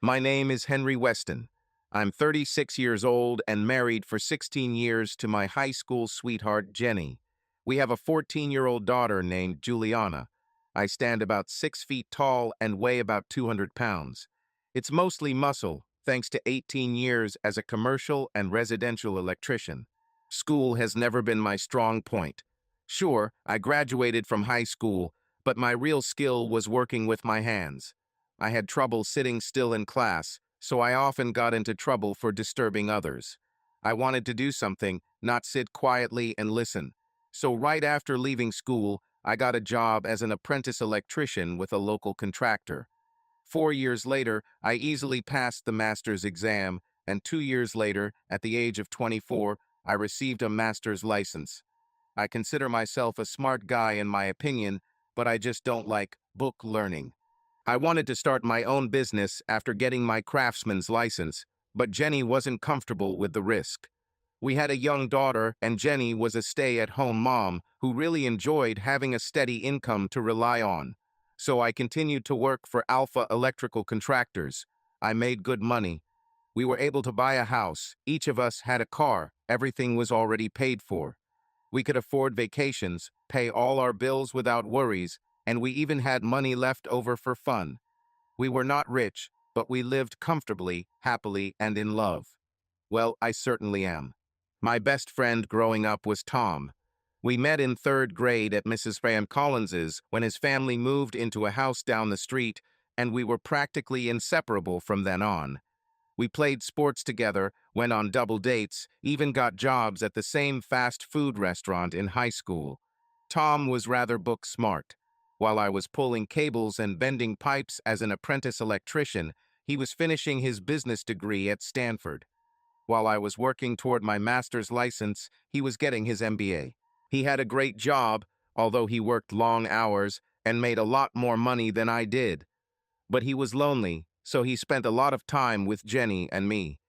My name is Henry Weston. I'm 36 years old and married for 16 years to my high school sweetheart, Jenny. We have a 14-year-old daughter named Juliana. I stand about 6 feet tall and weigh about 200 pounds. It's mostly muscle, thanks to 18 years as a commercial and residential electrician. School has never been my strong point. Sure, I graduated from high school, but my real skill was working with my hands. I had trouble sitting still in class, so I often got into trouble for disturbing others. I wanted to do something, not sit quietly and listen. So right after leaving school, I got a job as an apprentice electrician with a local contractor. 4 years later, I easily passed the master's exam, and 2 years later, at the age of 24, I received a master's license. I consider myself a smart guy in my opinion, but I just don't like book learning. I wanted to start my own business after getting my craftsman's license, but Jenny wasn't comfortable with the risk. We had a young daughter, and Jenny was a stay-at-home mom who really enjoyed having a steady income to rely on. So I continued to work for Alpha Electrical Contractors. I made good money. We were able to buy a house. Each of us had a car. Everything was already paid for. We could afford vacations, pay all our bills without worries, and we even had money left over for fun. We were not rich, but we lived comfortably, happily, and in love. Well, I certainly am. My best friend growing up was Tom. We met in third grade at Mrs. Van Collins's when his family moved into a house down the street, and we were practically inseparable from then on. We played sports together, went on double dates, even got jobs at the same fast food restaurant in high school. Tom was rather book smart. While I was pulling cables and bending pipes as an apprentice electrician, he was finishing his business degree at Stanford. While I was working toward my master's license, he was getting his MBA. He had a great job, although he worked long hours and made a lot more money than I did. But he was lonely, so he spent a lot of time with Jenny and me.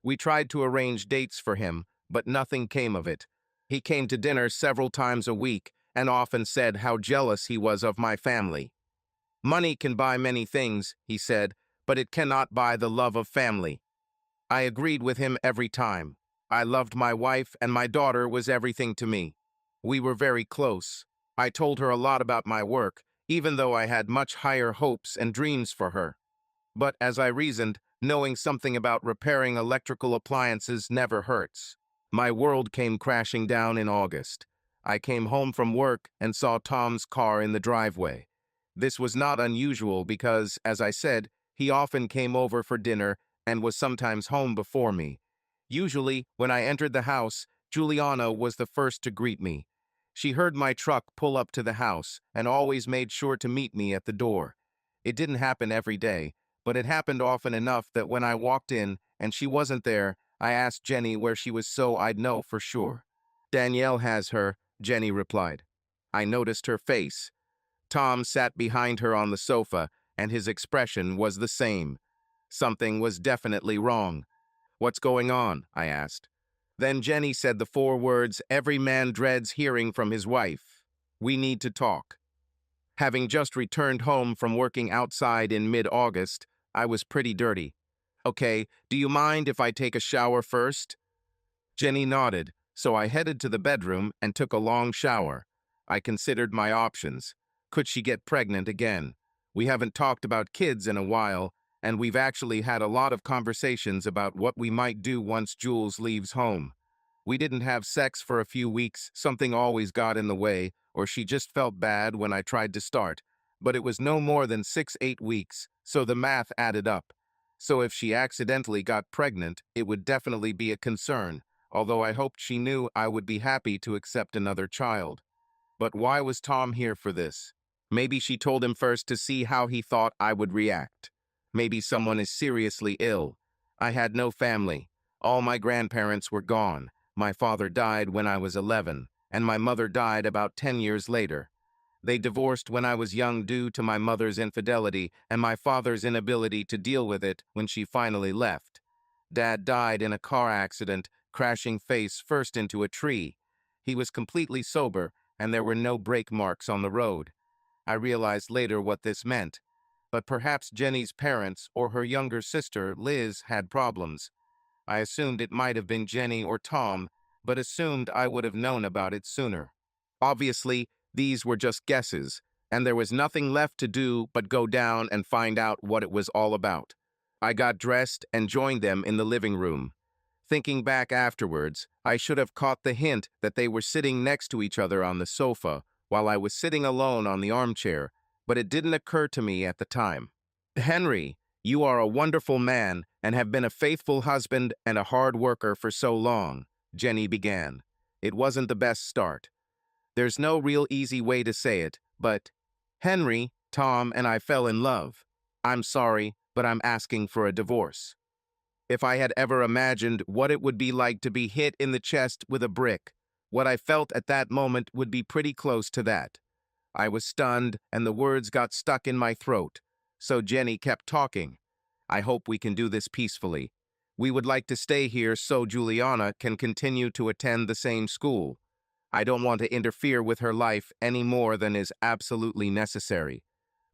We tried to arrange dates for him, but nothing came of it. He came to dinner several times a week and often said how jealous he was of my family. Money can buy many things, he said, but it cannot buy the love of family. I agreed with him every time. I loved my wife, and my daughter was everything to me. We were very close. I told her a lot about my work, even though I had much higher hopes and dreams for her. But as I reasoned, knowing something about repairing electrical appliances never hurts. My world came crashing down in August. I came home from work and saw Tom's car in the driveway. This was not unusual because, as I said, he often came over for dinner and was sometimes home before me. Usually, when I entered the house, Juliana was the first to greet me. She heard my truck pull up to the house and always made sure to meet me at the door. It didn't happen every day, but it happened often enough that when I walked in and she wasn't there, I asked Jenny where she was so I'd know for sure. Danielle has her, Jenny replied. I noticed her face. Tom sat behind her on the sofa, and his expression was the same. Something was definitely wrong. What's going on? I asked. Then Jenny said the 4 words every man dreads hearing from his wife. We need to talk. Having just returned home from working outside in mid-August, I was pretty dirty. Okay, do you mind if I take a shower first? Jenny nodded, so I headed to the bedroom and took a long shower. I considered my options. Could she get pregnant again? We haven't talked about kids in a while, and we've actually had a lot of conversations about what we might do once Jules leaves home. We didn't have sex for a few weeks, something always got in the way, or she just felt bad when I tried to start. But it was no more than 6-8 weeks, so the math added up. So if she accidentally got pregnant, it would definitely be a concern, although I hoped she knew I would be happy to accept another child. But why was Tom here for this? Maybe she told him first to see how he thought I would react. Maybe someone is seriously ill. I had no family. All my grandparents were gone. My father died when I was 11, and my mother died about 10 years later. They divorced when I was young due to my mother's infidelity and my father's inability to deal with it when she finally left. Dad died in a car accident, crashing face first into a tree. He was completely sober, and there were no brake marks on the road. I realized later what this meant. but perhaps Jenny's parents or her younger sister, Liz, had problems. I assumed it might have been Jenny or Tom, but assumed I would have known about it sooner. Obviously, these were just guesses, and there was nothing left to do but go down and find out what it was all about. I got dressed and joined them in the living room. Thinking back afterwards, I should have caught the hint that they were sitting next to each other on the sofa while I was sitting alone on the armchair, but it didn't occur to me at the time. Henry, you are a wonderful man and have been a faithful husband and a hard worker for so long, Jenny began. It wasn't the best start. There's no real easy way to say it, but Henry, Tom, and I fell in love. I'm sorry, but I'm asking for a divorce. If I had ever imagined what it would be like to be hit in the chest with a brick, what I felt at that moment would be pretty close to that. I was stunned, and the words got stuck in my throat, so Jenny kept talking. I hope we can do this peacefully. We would like to stay here so Juliana can continue to attend the same school. I don't want to interfere with her life any more than is absolutely necessary.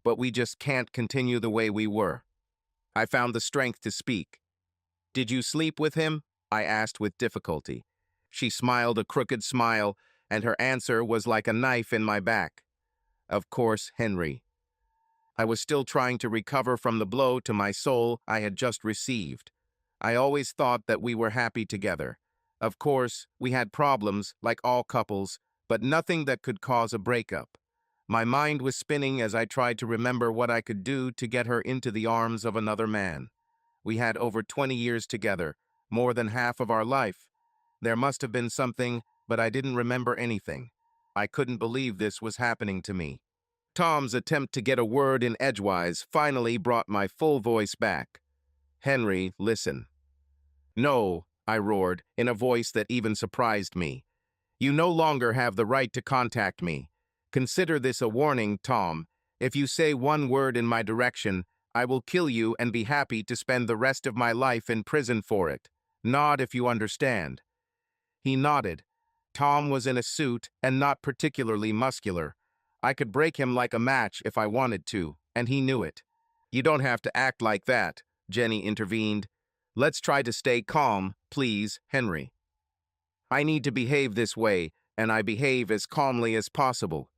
But we just can't continue the way we were. I found the strength to speak. Did you sleep with him? I asked with difficulty. She smiled a crooked smile, and her answer was like a knife in my back. Of course, Henry. I was still trying to recover from the blow to my soul I had just received. I always thought that we were happy together. Of course, we had problems, like all couples, but nothing that could cause a breakup. My mind was spinning as I tried to remember what I could do to get her into the arms of another man. We had over 20 years together, more than half of our life. There must have been something, but I didn't remember anything. I couldn't believe this was happening to me. Tom's attempt to get a word in edgewise finally brought my full voice back. Henry, listen. No, I roared, in a voice that even surprised me. You no longer have the right to contact me. Consider this a warning, Tom. If you say one word in my direction, I will kill you and be happy to spend the rest of my life in prison for it. Nod if you understand. He nodded. Tom was in a suit and not particularly muscular. I could break him like a match if I wanted to, and he knew it. You don't have to act like that, Jenny intervened. Let's try to stay calm, please, Henry. I need to behave this way, and I behave as calmly as possible.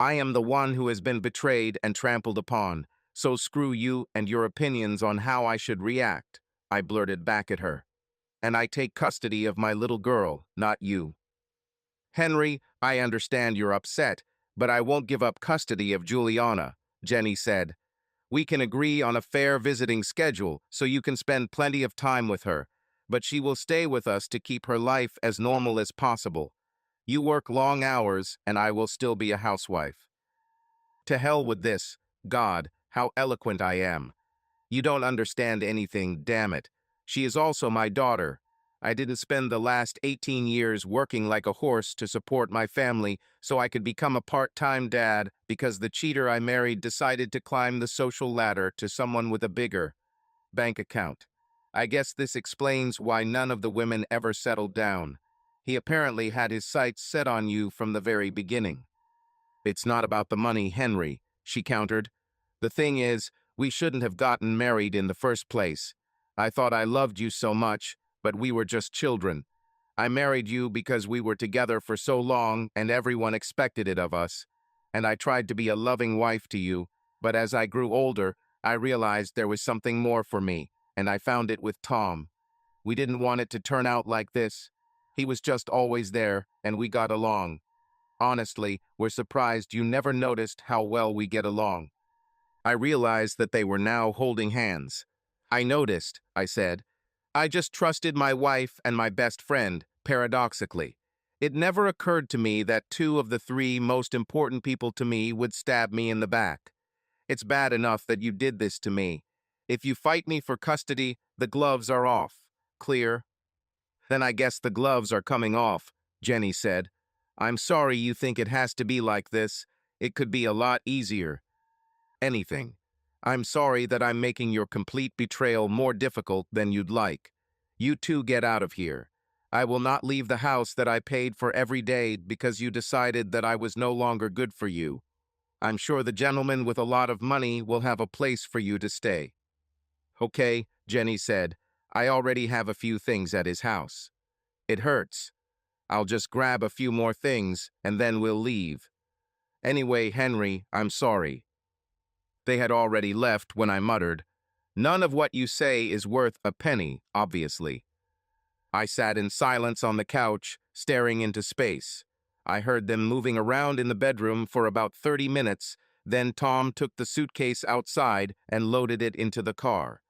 I am the one who has been betrayed and trampled upon, so screw you and your opinions on how I should react, I blurted back at her. And I take custody of my little girl, not you. Henry, I understand you're upset, but I won't give up custody of Juliana, Jenny said. We can agree on a fair visiting schedule so you can spend plenty of time with her, but she will stay with us to keep her life as normal as possible. You work long hours, and I will still be a housewife. To hell with this. God, how eloquent I am. You don't understand anything, damn it. She is also my daughter. I didn't spend the last 18 years working like a horse to support my family so I could become a part-time dad because the cheater I married decided to climb the social ladder to someone with a bigger bank account. I guess this explains why none of the women ever settled down. He apparently had his sights set on you from the very beginning. It's not about the money, Henry, she countered. The thing is, we shouldn't have gotten married in the first place. I thought I loved you so much, but we were just children. I married you because we were together for so long and everyone expected it of us. And I tried to be a loving wife to you, but as I grew older, I realized there was something more for me, and I found it with Tom. We didn't want it to turn out like this. He was just always there, and we got along. Honestly, we're surprised you never noticed how well we get along. I realized that they were now holding hands. I noticed, I said. I just trusted my wife and my best friend, paradoxically. It never occurred to me that two of the three most important people to me would stab me in the back. It's bad enough that you did this to me. If you fight me for custody, the gloves are off. Clear? Then I guess the gloves are coming off, Jenny said. I'm sorry you think it has to be like this. It could be a lot easier. Anything. I'm sorry that I'm making your complete betrayal more difficult than you'd like. You two get out of here. I will not leave the house that I paid for every day because you decided that I was no longer good for you. I'm sure the gentleman with a lot of money will have a place for you to stay. Okay, Jenny said. I already have a few things at his house. It hurts. I'll just grab a few more things and then we'll leave. Anyway, Henry, I'm sorry. They had already left when I muttered, "None of what you say is worth a penny, obviously." I sat in silence on the couch, staring into space. I heard them moving around in the bedroom for about 30 minutes, then Tom took the suitcase outside and loaded it into the car.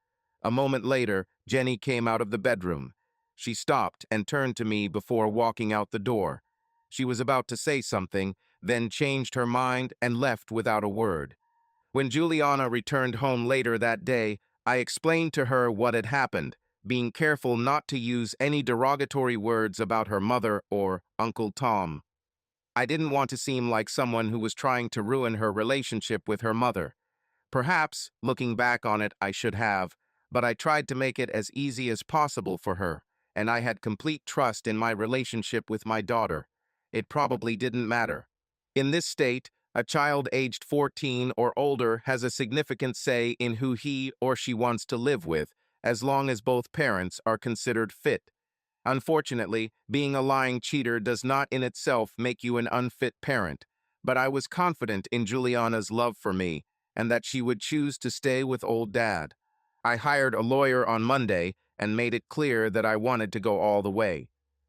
A moment later, Jenny came out of the bedroom. She stopped and turned to me before walking out the door. She was about to say something, then changed her mind and left without a word. When Juliana returned home later that day, I explained to her what had happened, being careful not to use any derogatory words about her mother or Uncle Tom. I didn't want to seem like someone who was trying to ruin her relationship with her mother. Perhaps, looking back on it, I should have, but I tried to make it as easy as possible for her, and I had complete trust in my relationship with my daughter. It probably didn't matter. In this state, a child aged 14 or older has a significant say in who he or she wants to live with, as long as both parents are considered fit. Unfortunately, being a lying cheater does not in itself make you an unfit parent, but I was confident in Juliana's love for me and that she would choose to stay with old dad. I hired a lawyer on Monday and made it clear that I wanted to go all the way.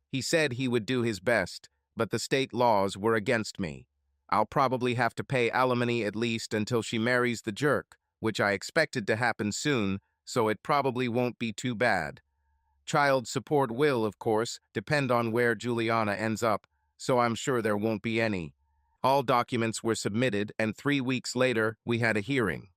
He said he would do his best, but the state laws were against me. I'll probably have to pay alimony at least until she marries the jerk, which I expected to happen soon, so it probably won't be too bad. Child support will, of course, depend on where Juliana ends up, so I'm sure there won't be any. All documents were submitted, and 3 weeks later, we had a hearing.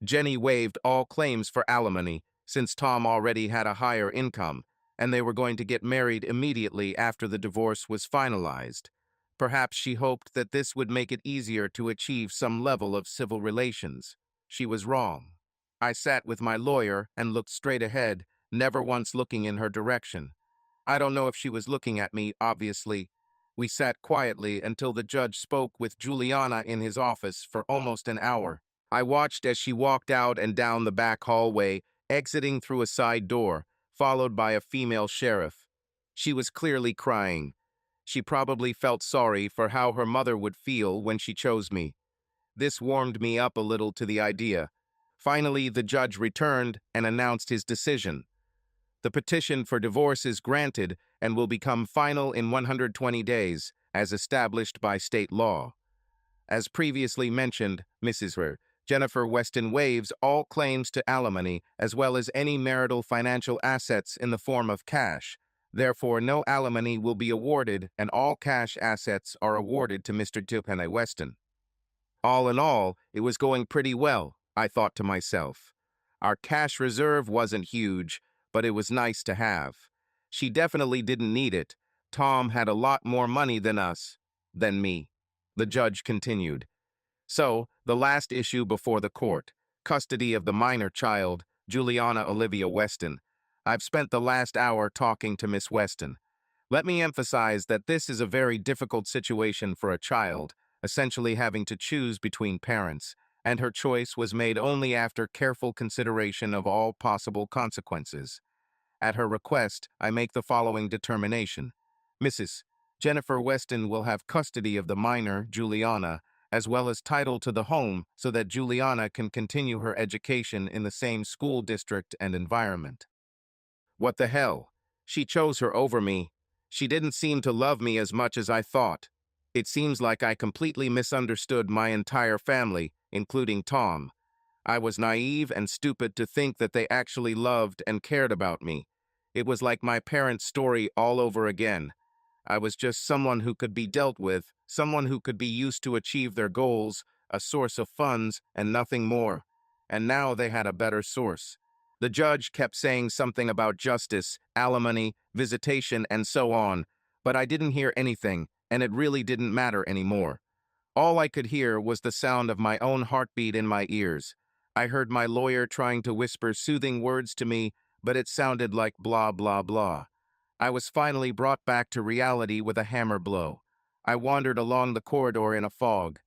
Jenny waived all claims for alimony, since Tom already had a higher income, and they were going to get married immediately after the divorce was finalized. Perhaps she hoped that this would make it easier to achieve some level of civil relations. She was wrong. I sat with my lawyer and looked straight ahead, never once looking in her direction. I don't know if she was looking at me, obviously. We sat quietly until the judge spoke with Juliana in his office for almost an hour. I watched as she walked out and down the back hallway, exiting through a side door, followed by a female sheriff. She was clearly crying. She probably felt sorry for how her mother would feel when she chose me. This warmed me up a little to the idea. Finally, the judge returned and announced his decision. The petition for divorce is granted and will become final in 120 days, as established by state law. As previously mentioned, Jennifer Weston waives all claims to alimony as well as any marital financial assets in the form of cash. Therefore, no alimony will be awarded and all cash assets are awarded to Mr. Jennifer Weston. All in all, it was going pretty well, I thought to myself. Our cash reserve wasn't huge, but it was nice to have. She definitely didn't need it. Tom had a lot more money than me. The judge continued. So, the last issue before the court, custody of the minor child, Juliana Olivia Weston. I've spent the last hour talking to Miss Weston. Let me emphasize that this is a very difficult situation for a child, essentially having to choose between parents, and her choice was made only after careful consideration of all possible consequences. At her request, I make the following determination. Mrs. Jennifer Weston will have custody of the minor, Juliana, as well as title to the home so that Juliana can continue her education in the same school district and environment. What the hell? She chose her over me. She didn't seem to love me as much as I thought. It seems like I completely misunderstood my entire family, including Tom. I was naive and stupid to think that they actually loved and cared about me. It was like my parents' story all over again. I was just someone who could be dealt with, someone who could be used to achieve their goals, a source of funds, and nothing more. And now they had a better source. The judge kept saying something about justice, alimony, visitation, and so on, but I didn't hear anything, and it really didn't matter anymore. All I could hear was the sound of my own heartbeat in my ears. I heard my lawyer trying to whisper soothing words to me, but it sounded like blah, blah, blah. I was finally brought back to reality with a hammer blow. I wandered along the corridor in a fog.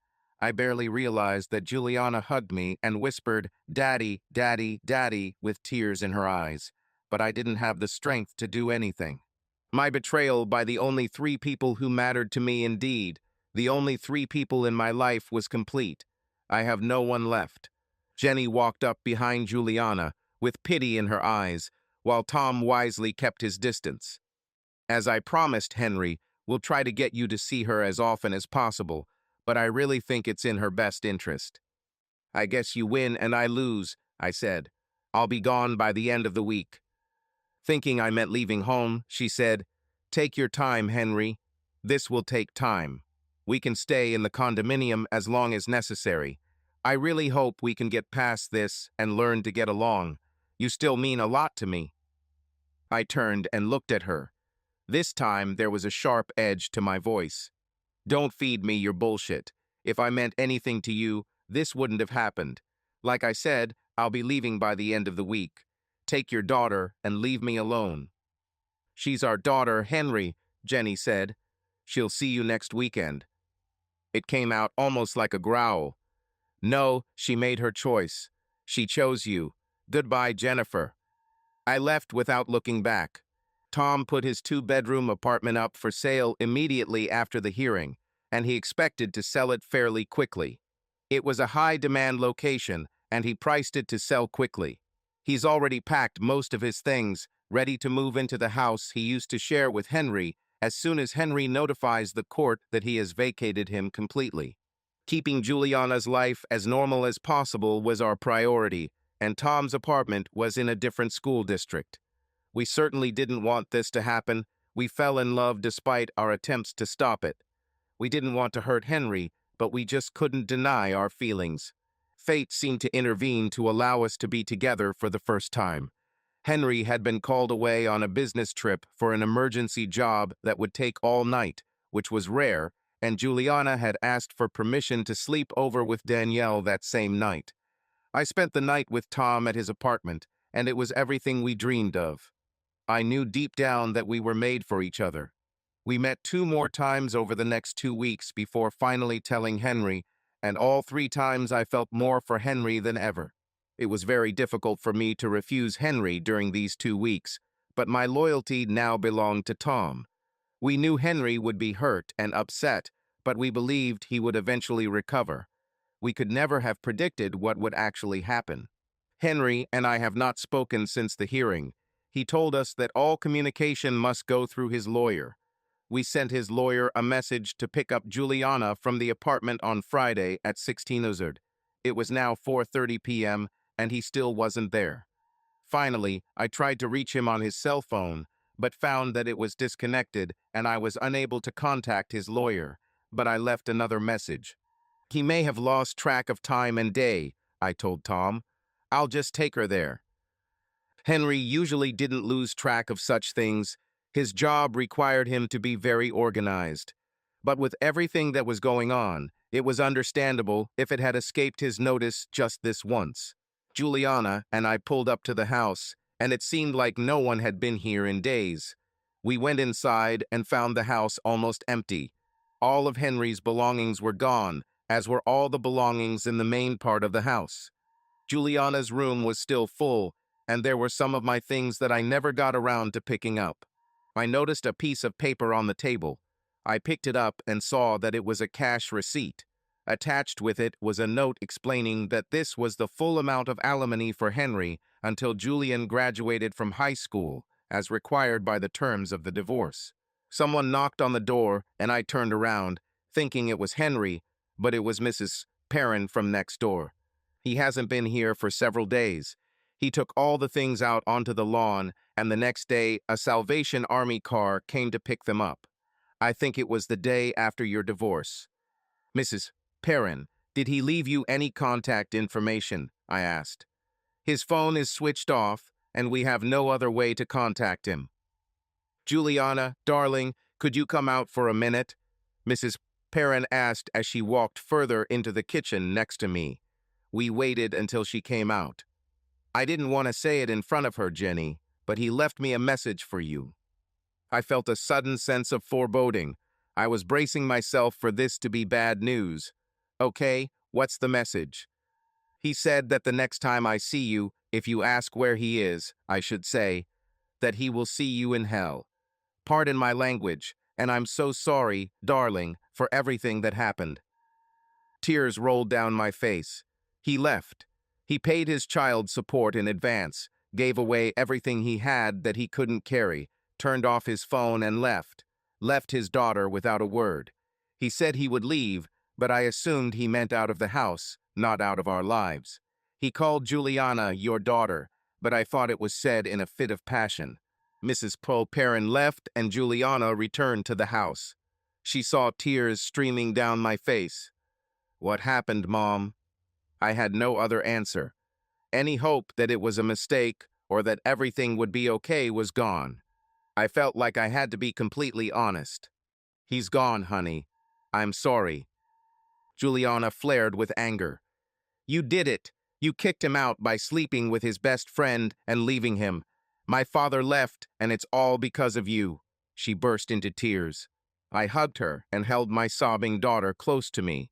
I barely realized that Juliana hugged me and whispered, "Daddy, Daddy, Daddy," with tears in her eyes. But I didn't have the strength to do anything. My betrayal by the only three people who mattered to me indeed, the only three people in my life, was complete. I have no one left. Jenny walked up behind Juliana, with pity in her eyes, while Tom wisely kept his distance. "As I promised, Henry, we'll try to get you to see her as often as possible, but I really think it's in her best interest." "I guess you win and I lose," I said. "I'll be gone by the end of the week." Thinking I meant leaving home, she said, "Take your time, Henry. This will take time. We can stay in the condominium as long as necessary. I really hope we can get past this and learn to get along. You still mean a lot to me." I turned and looked at her. This time there was a sharp edge to my voice. "Don't feed me your bullshit. If I meant anything to you, this wouldn't have happened. Like I said, I'll be leaving by the end of the week. Take your daughter and leave me alone." "She's our daughter, Henry," Jenny said. "She'll see you next weekend." It came out almost like a growl. "No, she made her choice. She chose you. Goodbye, Jennifer." I left without looking back. Tom put his two-bedroom apartment up for sale immediately after the hearing, and he expected to sell it fairly quickly. It was a high-demand location, and he priced it to sell quickly. He's already packed most of his things, ready to move into the house he used to share with Henry as soon as Henry notifies the court that he has vacated him completely. Keeping Juliana's life as normal as possible was our priority, and Tom's apartment was in a different school district. We certainly didn't want this to happen. We fell in love despite our attempts to stop it. We didn't want to hurt Henry, but we just couldn't deny our feelings. Fate seemed to intervene to allow us to be together for the first time. Henry had been called away on a business trip for an emergency job that would take all night, which was rare, and Juliana had asked for permission to sleep over with Danielle that same night. I spent the night with Tom at his apartment, and it was everything we dreamed of. I knew deep down that we were made for each other. We met 2 more times over the next 2 weeks before finally telling Henry, and all 3 times I felt more for Henry than ever. It was very difficult for me to refuse Henry during these 2 weeks, but my loyalty now belonged to Tom. We knew Henry would be hurt and upset, but we believed he would eventually recover. We could never have predicted what would actually happen. Henry and I have not spoken since the hearing. He told us that all communication must go through his lawyer. We sent his lawyer a message to pick up Juliana from the apartment on Friday at 16:00. It was now 4:30 p.m., and he still wasn't there. Finally, I tried to reach him on his cell phone, but found that it was disconnected and I was unable to contact his lawyer, but I left another message. "He may have lost track of time and day," I told Tom. "I'll just take her there." Henry usually didn't lose track of such things. His job required him to be very organized. But with everything that was going on, it was understandable if it had escaped his notice just this once. Juliana and I pulled up to the house, and it seemed like no one had been here in days. We went inside and found the house almost empty. All of Henry's belongings were gone, as were all the belongings in the main part of the house. Juliana's room was still full, and there were some of my things that I never got around to picking up. I noticed a piece of paper on the table. I picked it up and saw that it was a cash receipt. Attached with it was a note explaining that this was the full amount of alimony for Henry until Julian graduated from high school, as required by the terms of the divorce. Someone knocked on the door, and I turned around, thinking it was Henry, but it was Mrs. Perrin from next door. He hasn't been here for several days. He took all the things out onto the lawn, and the next day a Salvation Army car came to pick them up. I think it was the day after your divorce. "Mrs. Perrin, did he leave you any contact information?" I asked. "His phone is switched off, and we have no other way to contact him." "Juliana, darling, could you come out for a minute?" Mrs. Perrin asked as she walked further into the kitchen next to me. We waited until she came out. "I didn't want to say it in front of her, Jenny, but he left me a message for you." I felt a sudden sense of foreboding. I was bracing myself for this to be bad news. Okay, what's the message? He said that the next time I see you, if you ask where he is, I should say, that he will see you in hell. Pardon my language, and I'm so sorry, darling, for everything that happened. Tears rolled down my face. He left. He paid his child support in advance, gave away everything he had that he couldn't carry, turned off his phone and left. Left his daughter without a word. He said he would leave, but I assumed he meant out of the house, not out of our lives. He called Juliana your daughter, but I thought it was said in a fit of passion. Mrs. Perrin left and Juliana returned to the house. She saw tears streaming down my face. What happened, Mom? I had no other answer. Any hope that it was a mistake or that everything would be okay was gone. I felt like I had to be completely honest. He's gone, honey. I'm sorry. Juliana flared with anger. You did it. You kicked him out by sleeping with his best friend and leaving him. My father left, and it's all because of you. She burst into tears. I hugged her and held my sobbing daughter close to me.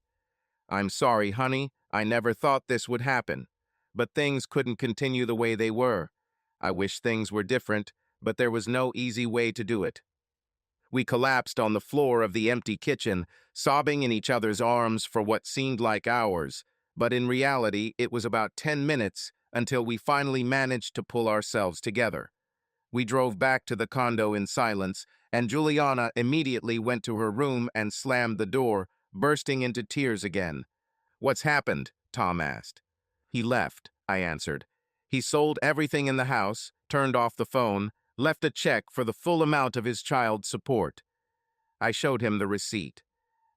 I'm sorry, honey. I never thought this would happen. But things couldn't continue the way they were. I wish things were different, but there was no easy way to do it. We collapsed on the floor of the empty kitchen, sobbing in each other's arms for what seemed like hours, but in reality it was about 10 minutes until we finally managed to pull ourselves together. We drove back to the condo in silence, and Juliana immediately went to her room and slammed the door, bursting into tears again. What's happened? Tom asked. He left, I answered. He sold everything in the house, turned off the phone, left a check for the full amount of his child's support. I showed him the receipt,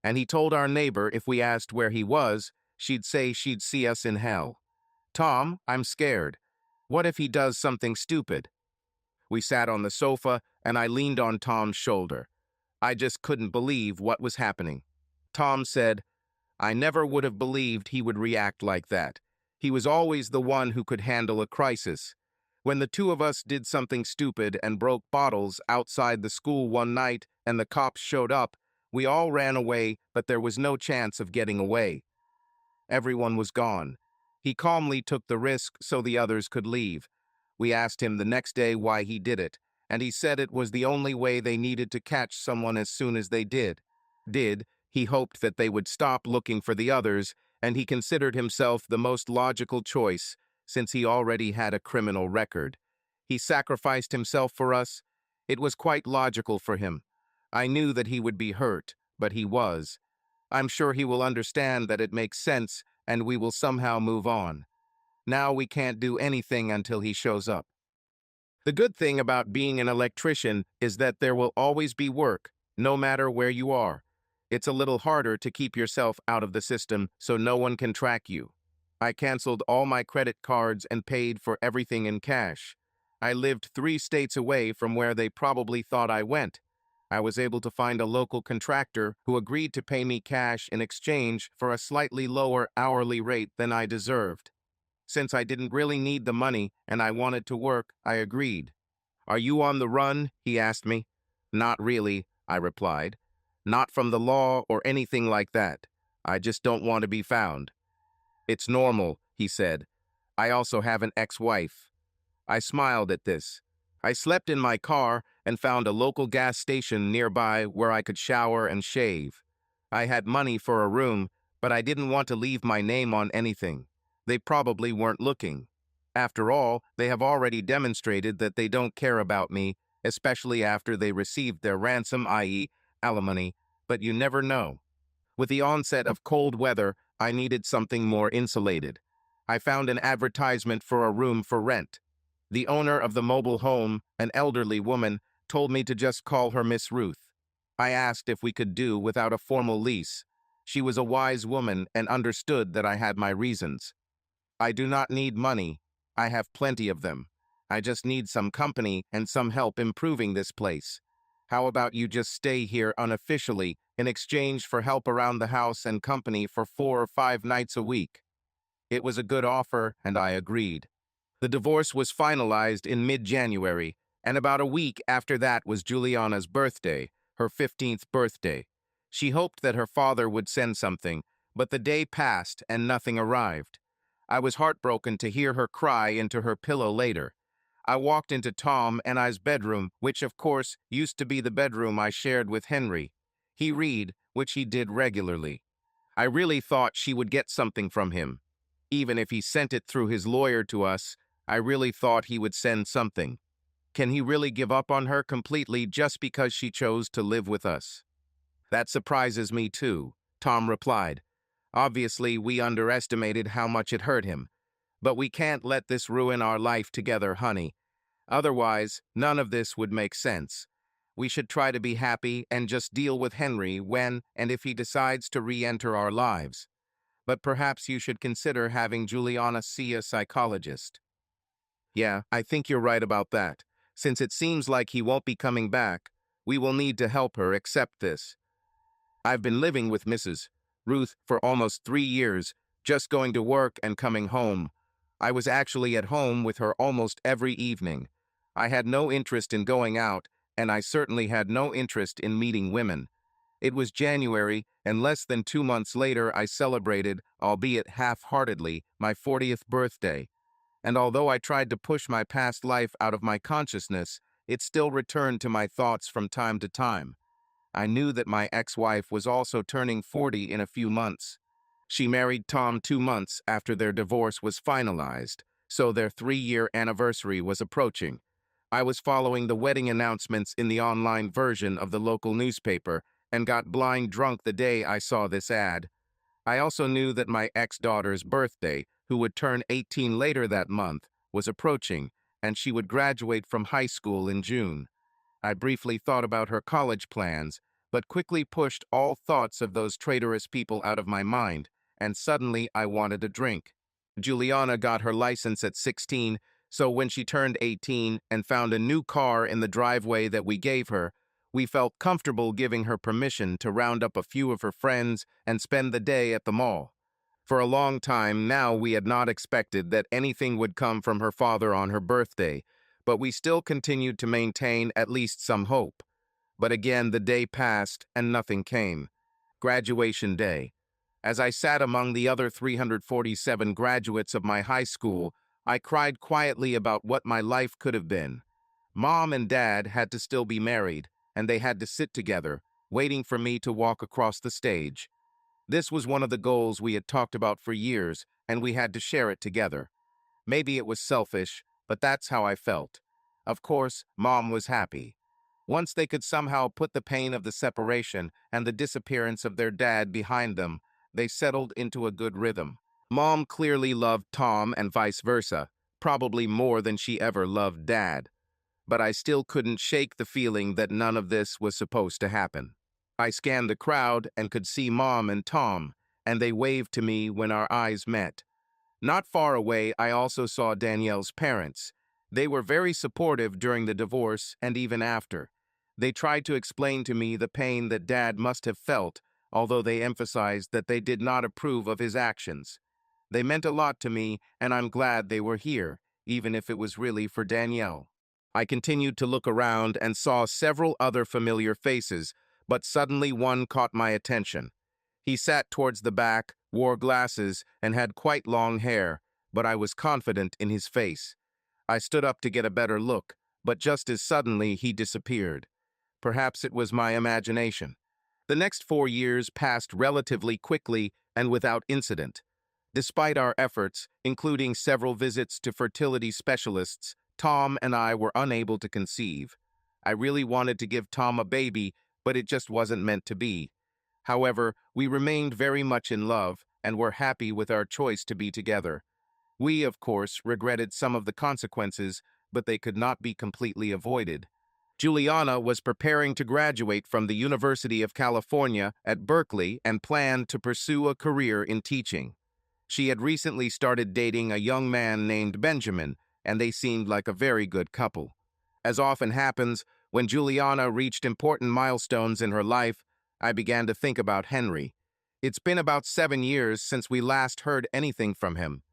and he told our neighbor if we asked where he was, she'd say she'd see us in hell. Tom, I'm scared. What if he does something stupid? We sat on the sofa, and I leaned on Tom's shoulder. I just couldn't believe what was happening. Tom said, I never would have believed he would react like that. He was always the one who could handle a crisis. When the two of us did something stupid and broke bottles outside the school one night and the cops showed up, we all ran away, but there was no chance of getting away. Everyone was gone. He calmly took the risk so the others could leave. We asked him the next day why he did it, and he said it was the only way they needed to catch someone as soon as they did. He hoped that they would stop looking for the others, and he considered himself the most logical choice since he already had a criminal record. He sacrificed himself for us. It was quite logical for him. I knew that he would be hurt, but he was. I'm sure he will understand that it makes sense and we will somehow move on. Now we can't do anything until he shows up. The good thing about being an electrician is that there will always be work, no matter where you are. It's a little harder to keep yourself out of the system so no one can track you. I canceled all my credit cards and paid for everything in cash. I lived 3 states away from where they probably thought I went. I was able to find a local contractor who agreed to pay me cash in exchange for a slightly lower hourly rate than I deserved. Since I didn't really need the money and I wanted to work, I agreed. Are you on the run? He asked me. Not really, I replied. Not from the law or anything like that. I just don't want to be found. It's normal, he said. I also have an ex-wife. I smiled at this. I slept in my car and found a local gas station nearby where I could shower and shave. I had money for a room, but I didn't want to leave my name on anything. They probably weren't looking. After all, they have already demonstrated that they don't care about me, especially after they received their ransom, i.e., alimony, but you never know. With the onset of cold weather, I needed something more insulated. I found an advertisement for a room for rent. The owner of the mobile home, an elderly woman, told me to just call her Miss Ruth. I asked if we could do without a formal lease. She was a wise woman and understood that I had my reasons. I do not need money. I have plenty of them. I just need some company and some help improving this place. How about you just stay here unofficially in exchange for help around the house and company for 4 or 5 nights a week? It was a good offer, and I agreed. The divorce was finalized in mid-January, and about a week after that was Juliana's birthday, her 15th birthday. She hoped that her father would send something, But the day passed and nothing arrived. I was heartbroken to hear her cry into her pillow later. I walked into Tom and I's bedroom, which of course used to be the bedroom I shared with Henry. He read, which he did regularly. I really thought she would get something from him. Even if he sent it through his lawyer to us, I really thought he would send something. Can he really give up on her completely just because she chose to live with us? That surprises me too, Tom replied. Obviously, we underestimated how much it hurt him. But we can't let this ruin our life together, honey. Otherwise, none of this would make sense. We should try to be happy and just deal with Henry when and if he decides to re-enter our lives. But perhaps you should consider having Juliana see a psychologist. Yeah, I think you're right about that. Since it seems like he won't be coming back, we will need to help her accept this. I've been living with Mrs. Ruth for almost 3 years, just going to work and coming home. I was actually at home with her almost every evening. I had no interest in going out, and I certainly had no interest in meeting women. It was January, and less than 2 months later I celebrated, albeit half-heartedly, my 40th birthday. And although I tried to push my past life out of my consciousness, it still returned to my thoughts from time to time. I knew that my ex-wife was also turning 40 in a few months. She married Tom 2 months after their divorce was finalized, so their 3-year anniversary was approaching. I was following the wedding announcements in the online version of the local newspaper and got blind drunk the day I saw this ad. I also knew that my ex-daughter's birthday, who would turn 18 later that month, was approaching, and she would graduate from high school in June. I briefly thought about her college plans, but quickly pushed all thoughts of those traitorous people out of my mind, and suddenly I wanted a drink. Juliana got her license at 16, so when she turned 18 and found a new car in the driveway that we gave her, we felt comfortable giving her permission to round up a few of her friends and spend the day at the mall. For a long time now we had not expected that anything would come from her father on her birthday, but we still continued to maintain at least some hope. But again the day passed and nothing came. Graduation day. As I sat among the other 347 graduates of my high school, I cried quietly about what my life could have been. Mom and Dad had to still be married, and they had to sit together, waiting for me to walk across the stage. This was one of the goals we had talked about for years, and we had to share it together. Maybe it was selfish, but that's how I felt. Of course, Mom was happy. Once they could somehow put the pain of the separation and the disappearance of their dad behind them, they settled into a good rhythm. Mom clearly loved Tom and vice versa, probably more than she ever loved Dad. But I still couldn't shake the feeling that none of this was supposed to happen. I scanned the crowd and could see Mom and Tom, and they waved to me when our eyes met. Not far away, I also saw Danielle's parents. They were very supportive during the divorce and even after. They tried to explain to me the pain that Dad must have felt, although they emphasized that they did not approve of his actions. They meant a lot to me, and I'm glad they were here, even if it was really for Danielle. I continued to look around and saw several other familiar faces, but suddenly one caught my attention. He sat towards the back, wore glasses, and had quite long hair, but I was confident in his face. I stood up to get a better look, but just as suddenly he disappeared. Perhaps it was my imagination. The next 4 years passed relatively quickly and without incident. Despite our efforts, including several visits to fertility specialists, Tom and I were unable to conceive. I really wanted to give Tom a baby, but it just wasn't meant to be. However, we remained very much in love and were happy with our choice to be together. We, of course, regretted some of the consequences, but they could not be completely avoided. Juliana was preparing to graduate from the University of California at Berkeley and planned to pursue a career in teaching. She had recently started dating a young man named Benjamin, and they seemed like a very good couple. As often happens, when Juliana reached important milestones in her life, I began to think about Henry. It's been about 7 years since we last heard anything from him.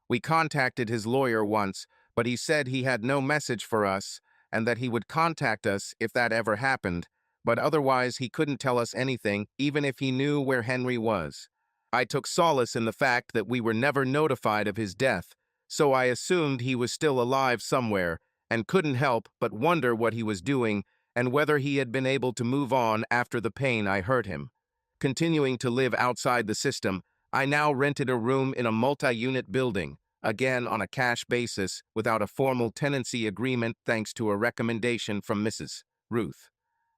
We contacted his lawyer once, but he said he had no message for us and that he would contact us if that ever happened, but otherwise he couldn't tell us anything even if he knew where Henry was. I took solace in the fact that we were never notified of his death, so I assumed he was still alive somewhere and couldn't help but wonder what he was doing and whether he had been able to move on after the pain I hurt him. Continuing to live outside the system, I now rented a room in a multi-unit building, again on a cash basis without a formal tenancy agreement thanks to a recommendation from Mrs. Ruth.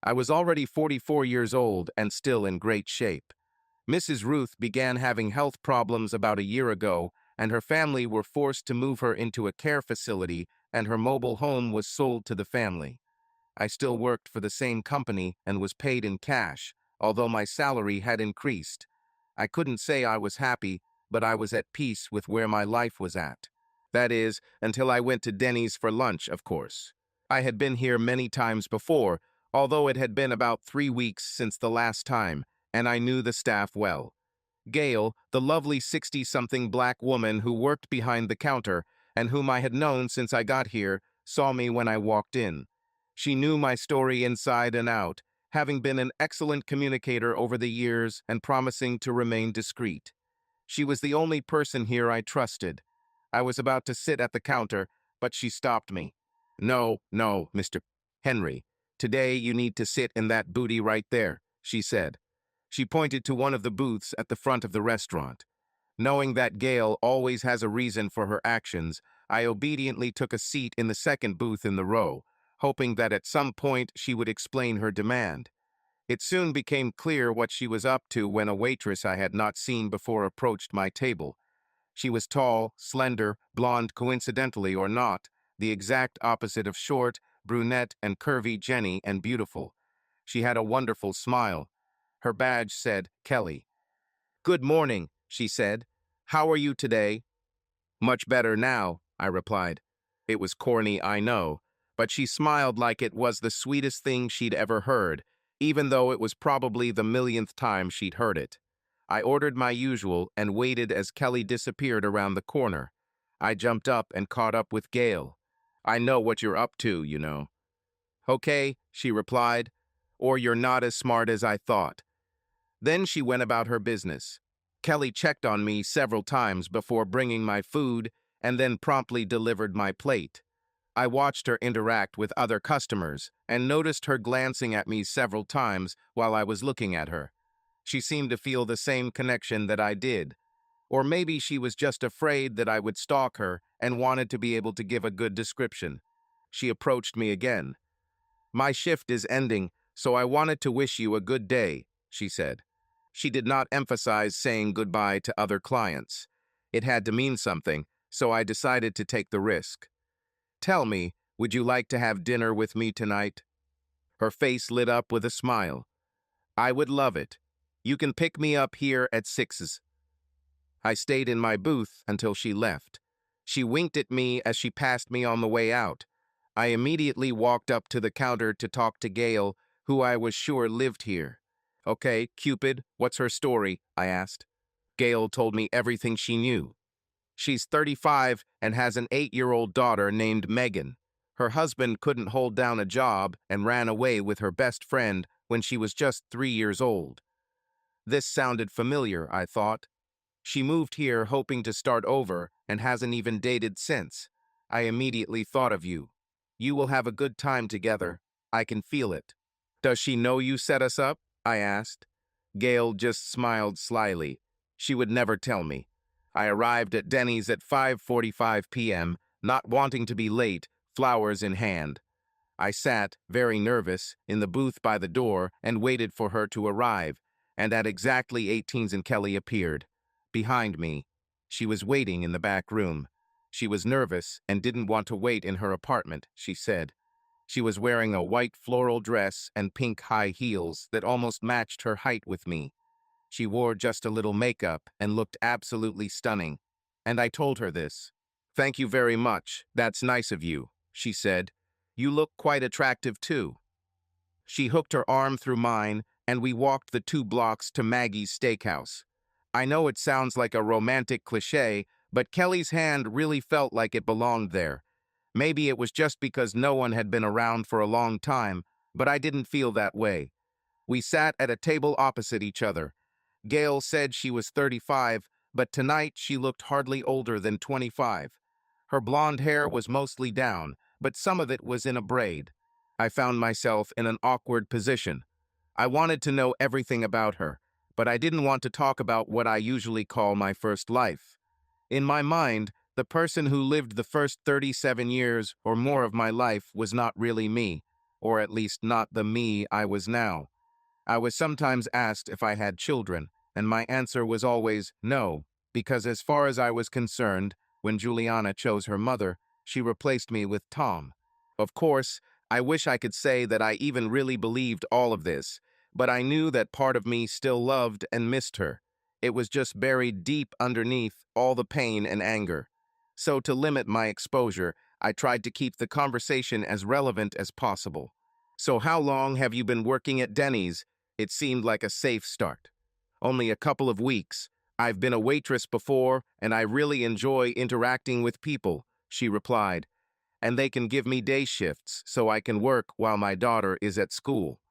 I was already 44 years old and still in great shape. Mrs. Ruth began having health problems about a year ago, and her family were forced to move her into a care facility, and her mobile home was sold to the family. I still worked for the same company and was paid in cash, although my salary had increased. I couldn't say I was happy, but I was at peace with where my life was at. That is, until I went to Denny's for lunch, of course. I had been here many times before, although it had been about 3 weeks since the last time, and I knew the staff well. Gail, the lovely 60-something black woman who worked behind the counter and whom I had known since I got here, saw me when I walked in. She knew my story inside and out, having been an excellent communicator over the years and promising to remain discreet. She was the only person here I trusted. I was about to sit at the counter, but she stopped me. "No, no, Mr. Henry. Today you need to sit in that booty right there," she said. She pointed to one of the booths at the front of the restaurant. Knowing that Gail always has a reason for her actions, I obediently took a seat in the second booth in the row, hoping that at some point she would explain her demand. It soon became clear what she was up to when a waitress I had not seen before approached my table. She was tall, slender, blonde coincidentally or not, the exact opposite of short, brunette, and curvy Jenny, and beautiful. She had a wonderful smile. Her badge said, Kelly. "Good morning," she said. "How are you today?" "Much better now," I replied. It was corny, I know, but she smiled like it was the sweetest thing she'd ever heard, even though it was probably the millionth time she'd heard it. I ordered my usual and waited as Kelly disappeared around the corner. I jumped up and caught up with Gail. "I know what you're up to, you know." "Okay," she replied, "or you're not as smart as I thought." Then she went about her business. Kelly checked on me several times before bringing my food and then promptly delivered my plate. I watched her interact with other customers and noticed her glancing at me several times while I was looking at her. She seemed to feel the same connection that I did. Or maybe she was just afraid that I would stalk her and wanted to be able to give a good description. She approached me again. "My shift is ending, so I wanted to wish you a good day," she said. She did not emphasize saying goodbye to other clients. It had to mean something, so I decided to take the risk. "Tell me, would you like to have dinner with me tonight?" Her face lit up with a smile. "I would love it. You can pick me up here at 6. I stayed in my booth until she left. She winked at me as she passed me on the way out. I immediately walked up to the counter to talk to Gail, who I was sure lived here. "Okay, Cupid, what's her story?" I asked. Gail told me everything she knew. She's 35 and has an 8-year-old daughter named Megan. Her husband couldn't hold down a job and ran away with her best friend when she was just 3 years old. This sounded familiar, I thought. She moved here hoping to start over and hasn't even dated since. I immediately thought of you. You will have a good time together. I can feel it. "Does she know you set us up?" I asked. Gail just smiled slyly. She would never tell me. I arrived at Denny's at 5:45 p.m., not wanting to be late, flowers in hand. I sat, very nervous, in the booth by the door and waited for her to arrive, and at exactly 18 and Kelly appeared. Behind me. She was waiting in the back room. She was nervous and didn't want to wait in her apartment, she said. She was wearing a white floral dress and pink high heels that almost matched her height with me. She wore just a little makeup and looked absolutely stunning. And I told her this. "Thank you very much. That's nice of you," she said. "You look quite attractive too." She hooked her arm through mine, and we walked the 2 blocks to Maggie's Steakhouse. I know it sounds like a romantic cliché, but Kelly's hand really felt like it belonged there. Maybe it was just because no one had been around for a long time, but I didn't feel that way. We sat at a table opposite each other. Gail said she was 35, but tonight she looked hardly older than 25. Her blonde hair was mostly down, but some of it was in a braid. I found myself in an awkward position. I wanted to know everything about her, but I didn't want to talk about what I usually call my first life. In my mind, the person who lived the first 37 years or more of my life was not really me, or at least not the me I was now. I was sometimes asked if I had children, and my answer was always no, because as far as I was concerned, when Juliana chose her mother, she replaced me with Tom. Of course, I wish I could say that I even really believed all of this, but I knew that part of me still loved and missed her. It was just buried deep underneath all the pain and anger. So to limit my exposure, I tried to keep the conversation as relevant as possible. So how long have you been working at Denny's? It seemed like a safe start. Only a couple of weeks. I've been a waitress before, and I really enjoy interacting with people, she replied. And they can give me day shifts so I can work while my daughter is at school.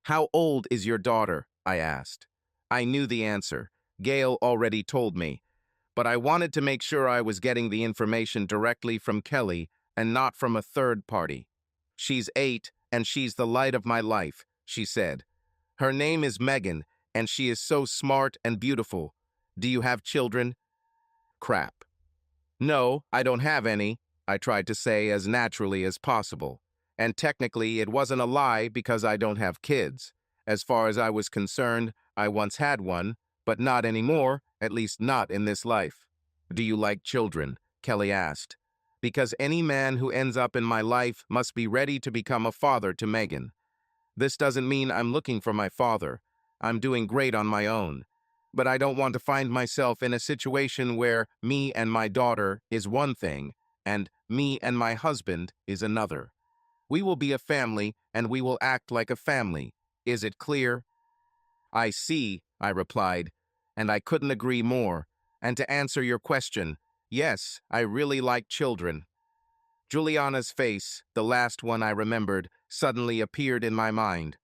How old is your daughter? I asked. I knew the answer. Gail already told me. But I wanted to make sure I was getting the information directly from Kelly and not from a third party. She's 8, and she's the light of my life, she said. Her name is Megan, and she is so smart and beautiful. Do you have children? Crap. No, I don't have any, I tried to say as naturally as possible. And technically, it wasn't a lie because I don't have kids. As far as I was concerned, I once had one, but not anymore, at least not in this life. Do you like children? Kelly asked. Because any man who ends up in my life must be ready to become a father to Megan. This doesn't mean I'm looking for my father. I'm doing great on my own. But I don't want to find myself in a situation where me and my daughter is one thing, and me and my husband is another. We will be a family, and we will act like a family. Is it clear? I see, I replied, and I couldn't agree more. And to answer your question, yes, I really like children. Juliana's face, the last one I remembered, suddenly appeared in my mind.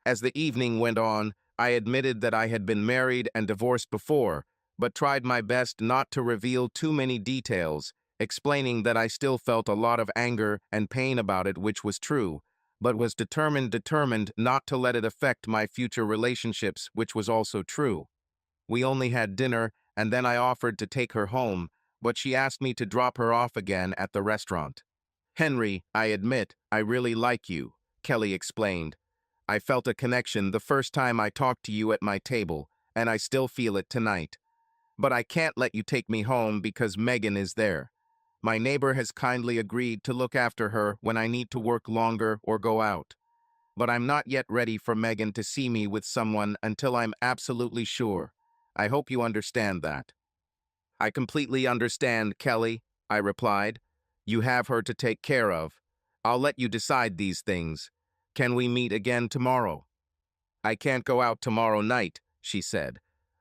As the evening went on, I admitted that I had been married and divorced before, but tried my best not to reveal too many details, explaining that I still felt a lot of anger and pain about it, which was true, but was determined not to let it affect my future relationships, which was also true. We only had dinner, and then I offered to take her home, but she asked me to drop her off again at the restaurant. Henry, I admit, I really like you, Kelly explained. I felt a connection the first time I talked to you at my table, and I still feel it tonight. But I can't let you take me home because Megan is there. My neighbor has kindly agreed to look after her when I need to work longer or go out. But I'm not yet ready for Megan to see me with someone until I'm absolutely sure. I hope you understand that. I completely understand, Kelly, I replied. You have her to take care of. I'll let you decide these things. Can we meet again tomorrow? I can't go out tomorrow night, she said.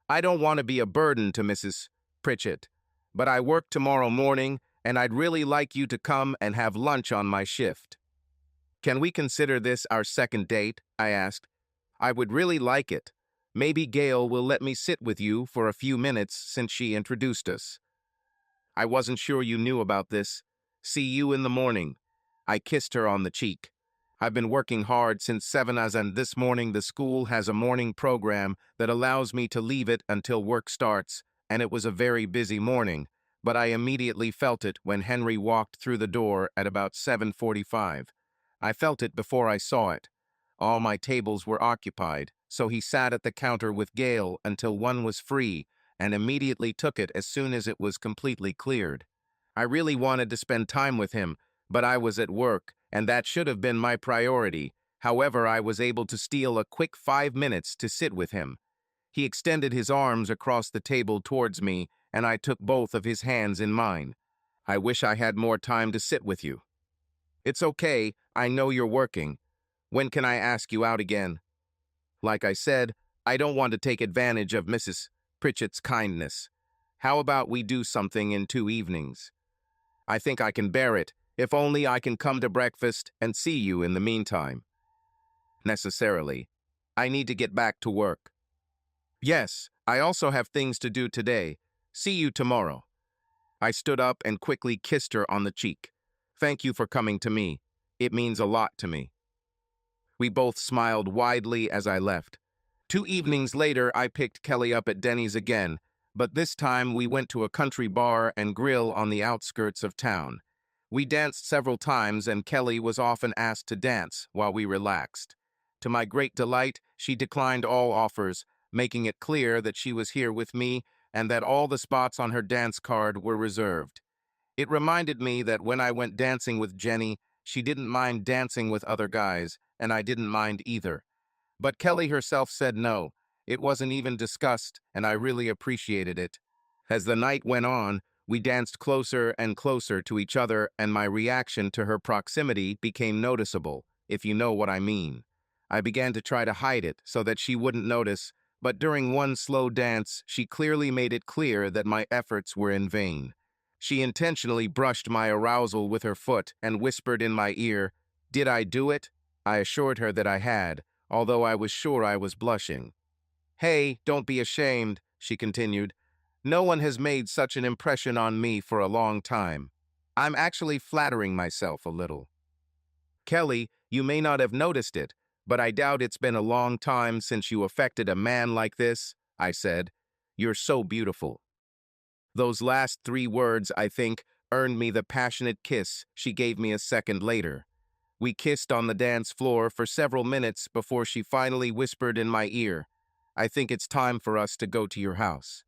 I don't want to be a burden to Mrs. Pritchett, but I work tomorrow morning, and I'd really like you to come and have lunch on my shift. Can we consider this our second date? I asked. I would really like it. Maybe Gail will let me sit with you for a few minutes since she introduced us. I wasn't sure you knew about this. See you in the morning. I kissed her on the cheek. I've been working hard since 7 as and this morning the school has a morning program that allows me to leave it until work starts, and it was a very busy morning, but I immediately felt it when Henry walked through the door at about 7:45. I felt it before I saw it. All my tables were occupied, so he sat at the counter with Gail until one was free and immediately took it as soon as it was completely cleared. I really wanted to spend time with him, but I was at work, and that should have been my priority. However, I was able to steal a quick 5 minutes to sit with him. He extended his arms across the table towards me, and I took both of his hands in mine. I wish I had more time to sit with you. It's okay, I know you're working. When can I ask you out again? Like I said, I don't want to take advantage of Mrs. Pritchett's kindness. How about we do something in 2 evenings? I think I can bear it, if only I can come to breakfast and see you in the meantime. Necessarily. I need to get back to work. Yes, I also have things to do today. See you tomorrow. I stood up and quickly kissed her on the cheek. Thank you for coming to me. It means a lot to me. We both smiled widely as I left. 2 evenings later, I picked Kelly up at Denny's again, but this time we went to a country bar and grill on the outskirts of town. We danced several times, and Kelly was often asked to dance while we relaxed. To my great delight, she declined all offers, making it clear that she was here with me and that all the spots on her dance card were reserved. It reminded me that when I went dancing with Jenny, she didn't mind dancing with other guys, and I didn't mind either. But Kelly herself said no. It wasn't even discussed, and I really appreciated it. As the night went on, we danced closer and closer to each other, and my reaction to her proximity became noticeable, if you know what I mean. I began to try to hide it so that she wouldn't notice, but during one slow dance, she clearly made it clear that my efforts were in vain. She intentionally brushed my arousal with her foot and whispered in my ear, "Did I do it?" I assured her that I had, although I was sure I was blushing. "Hey, don't be ashamed," she continued. "No one has made such an impression on me for a long time. I'm actually flattering myself a little." "Kelly, you may not have noticed it, but I doubt it's been a long time since you affected a man like this," I said. "You're so beautiful." Those last 3 words, I think, earned me the passionate kiss she gave me a second later. We kissed on the dance floor for several minutes before she finally whispered in my ear, "I think it's time for us to go to your house."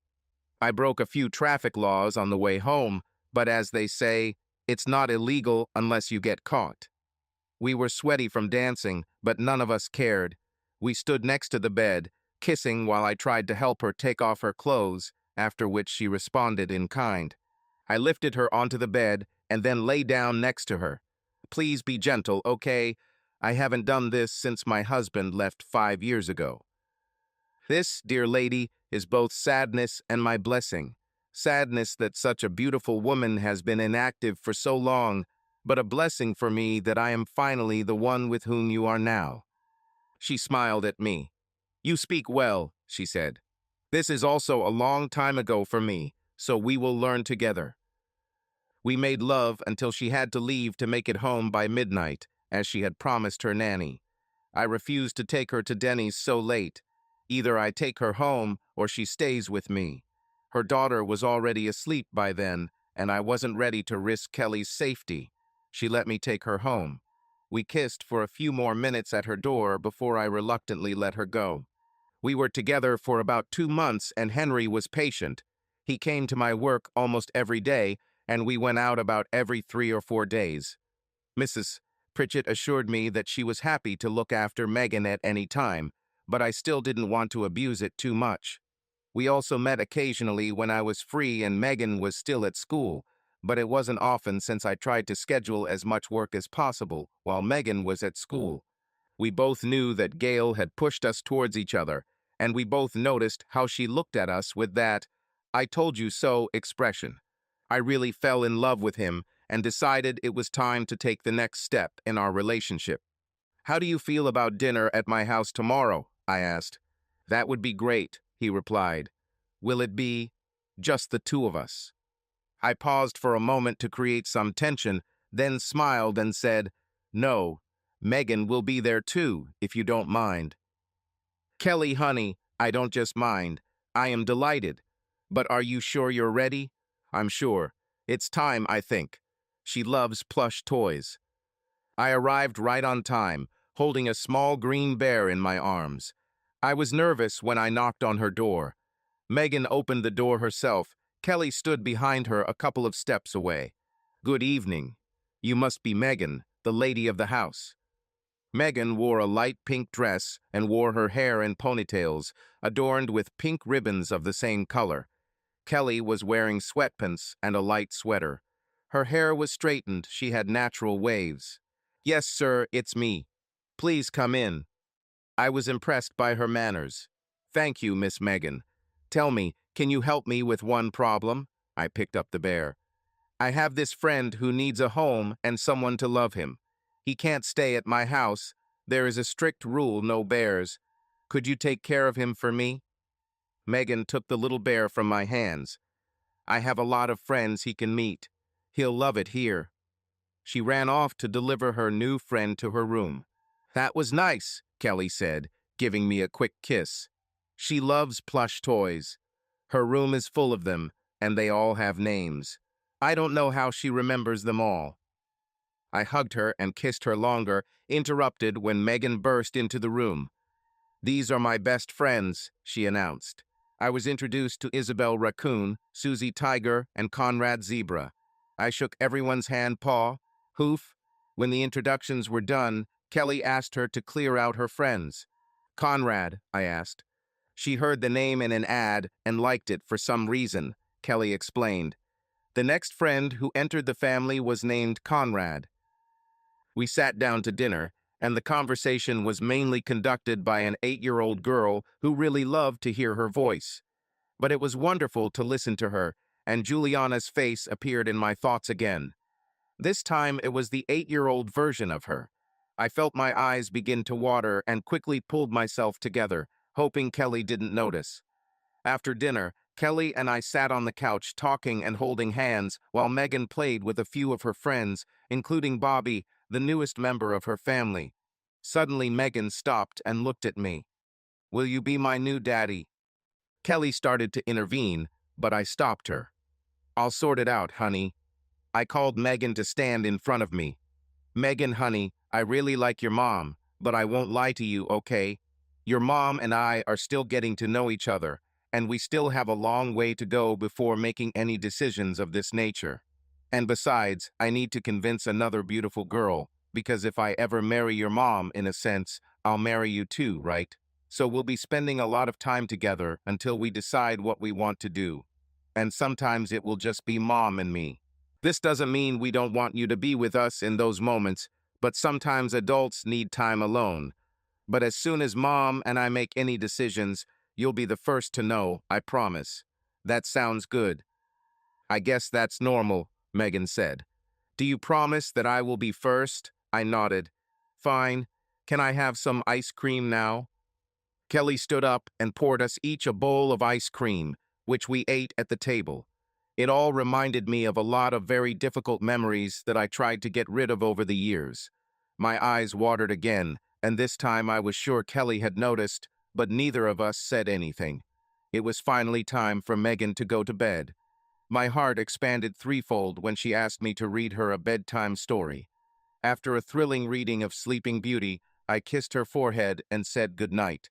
I broke a few traffic laws on the way home, but as they say, it's not illegal unless you get caught. We were sweaty from dancing, but none of us cared. We stood next to the bed, kissing while I tried to help her take off her clothes, after which she responded in kind. I lifted her onto the bed and then lay down next to her. "Please be gentle, okay? I haven't done this since my husband left 5 years ago." This, dear lady, is both sadness and my blessing. Sadness that such a beautiful woman has been inactive for so long, but a blessing for me that I am finally the one with whom you are now. She smiled at me. "You speak well," she said. "This is also a long time ago for me, so we will learn together." We made love until she had to leave to make it home by midnight, as she had promised her nanny. I refused to take her to Denny's so late. Either I take her home or she stays with me. Her daughter was already asleep by then, and I wasn't ready to risk Kelly's safety. She let me take her home. We kissed for a few more minutes at her door before I reluctantly let her go. We were together for about 2 months, and Henry was patient. He came to my work almost every day, and we went out about every 3 or 4 days. Mrs. Pritchett assured me that she was happy to look after Megan at any time, but I still didn't want to abuse it too much. We also met occasionally when I was free and Megan was still at school, but it wasn't often since I tried to schedule as much work as possible while Megan was at school. We both knew that Gail had pushed us towards each other, and we both noticed how she looked at us with that "I told you so" expression. I really fell in love with him and decided it was time to take the next step in our relationship. "How do you feel about dinner at my house tomorrow?" I asked. "That would be great," he replied. "Will it be just the two of us?" I paused for a moment to create some tension, then smiled and said, "No, Megan will be there too, if you don't mind." "Kelly, honey, I don't just mind. I am delighted. But are you sure you're ready?" "I'm sure. It's time, I think. She loves plush toys." I arrived right on time, holding a small green bear in my arms. I was nervous when I knocked on her door. Megan opened the door herself. Kelly stood behind her a couple of steps away. "Good evening. You must be Megan, the lady of the house." Megan wore a light pink dress and wore her hair in ponytails, adorned with pink ribbons of the same color. Kelly was wearing sweatpants and a light sweater. Her hair was straightened, she had natural waves. "Yes, sir, it's me. Please come in." I was impressed by her manners. "Thank you, Miss Megan. Tell me, can you help me with one problem?" I picked up the bear. "I have this friend who needs a home and someone to love him. He can't stay at my house. There is a strict rule, no bears. Could you take care of him for me?" Megan took the little bear from my hands. I have a lot of friends he can meet. He'll love it here. She ran off to deliver her new friend to her room. That was nice, Kelly said, giving me a quick kiss. She loves plush toys. Her room is full of them, and they all have names. I don't know how she remembers them all. I hugged her and kissed her longer, interrupted when Megan burst into the room. These are my best friends, she announced. I was introduced to Isabel Raccoon, Susie Tiger, and Conrad Zebra. I shook everyone's hand, paw, hoof. When the introductions were done, Kelly asked her to clear out her friends. Conrad, I asked. She heard the name in an ad and liked it for some reason, Kelly explained. The next friend who entered the family was named Conrad. We sat down to dinner, and the conversation was mainly conducted by an 8-year-old girl who really loved to hear her voice. But it was wonderful to listen to her, and Juliana's face appeared in my thoughts again. This time it was the 8-year-old version of her. I felt my eyes begin to water and quickly pulled myself together, hoping Kelly didn't notice. After dinner, Kelly and I sat on the couch talking and holding hands while Megan played with a few of her friends, including Bobby, the newest member of her family. Suddenly Megan stopped and looked at me. Will you be my new daddy? Kelly started to intervene, but I stopped her. I'll sort it out, honey. I called Megan to stand in front of me. Megan, honey, I really like your mom, but I won't lie to you, okay? Your mom and I are still getting to know each other, and we still have a long way to go before making any decisions of this nature. And besides, I need to convince another beautiful girl, because if I ever marry your mom, in a sense, I'll marry you too, right? So we'll be spending a lot of time together until we decide what we want to do. And sometimes it will just be mom and me. This doesn't mean we don't want you to be with us in those moments, but sometimes adults need time alone. But as soon as mom and I make any decisions, you'll be the first to know, I promise. That sounds good. I guess that's normal, Megan said. Do you promise that I will be first? I nodded. Fine. Can I have some ice cream now? Kelly stood up and poured us each a bowl of ice cream, which we ate at the table. It all reminded me of a lot of very difficult memories that I tried to get rid of over the years. My eyes watered again, and this time I was sure Kelly had noticed, but neither of us said anything. It was finally time for Megan to go to bed. My heart expanded threefold when she asked me to read her a bedtime story. After a thrilling reading of Sleeping Beauty, I kissed her forehead and said goodnight.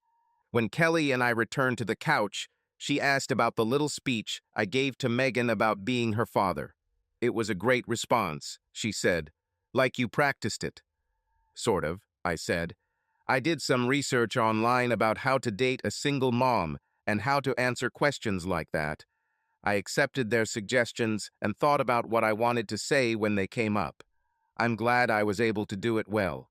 When Kelly and I returned to the couch, she asked about the little speech I gave to Megan about being her father. It was a great response, she said. Like you practiced it. Sort of, I said. I did some research online about how to date a single mom and how to answer questions like that. I accepted their suggestions and thought about what I wanted to say when they came up. I'm glad I was able to do it well.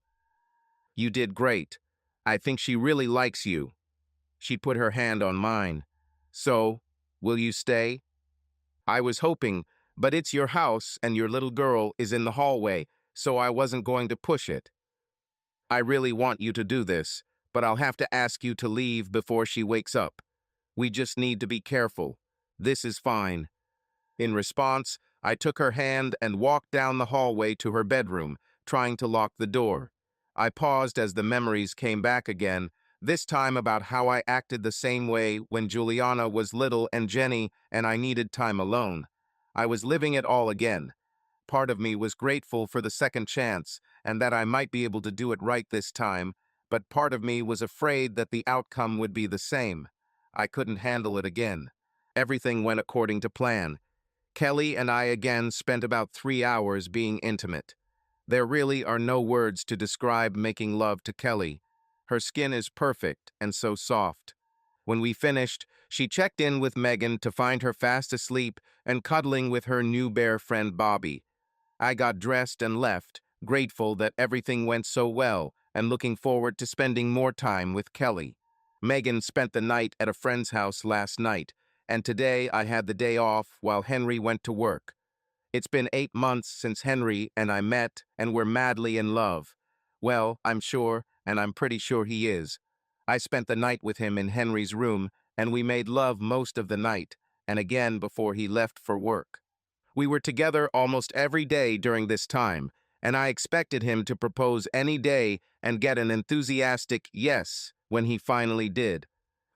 You did great. I think she really likes you. She put her hand on mine. So, will you stay? I was hoping, but it's your house and your little girl is in the hallway, so I wasn't going to push it. I really want you to do this, but I'll have to ask you to leave before she wakes up. We just need to be careful. This is fine. In response, I took her hand and walked down the hallway to her bedroom, trying to lock the door. I paused as the memories came back again, this time about how I acted the same way when Juliana was little and Jenny and I needed time alone. I was living it all again. Part of me was grateful for the second chance and that I might be able to do it right this time, but part of me was afraid that the outcome would be the same. I couldn't handle it again. Everything went according to plan. Kelly and I again spent about 3 hours being intimate. There really are no words to describe making love to Kelly. Her skin is perfect and so soft. When we finished, she checked in with Megan to find her fast asleep and cuddling with her new bear friend Bobby. I got dressed and left, grateful that everything went so well and looking forward to spending more time with Kelly. Megan spent the night at a friend's house last night, and today I had the day off while Henry went to work. It's been 8 months since Henry and I met, and we're madly in love. Well, I'm sure, and I'm pretty sure he is. I spent the night with him in Henry's room, and we made love most of the night, and again before he left for work. We were together almost every day during this time, and I expected him to propose any day and get an enthusiastic yes when he finally did.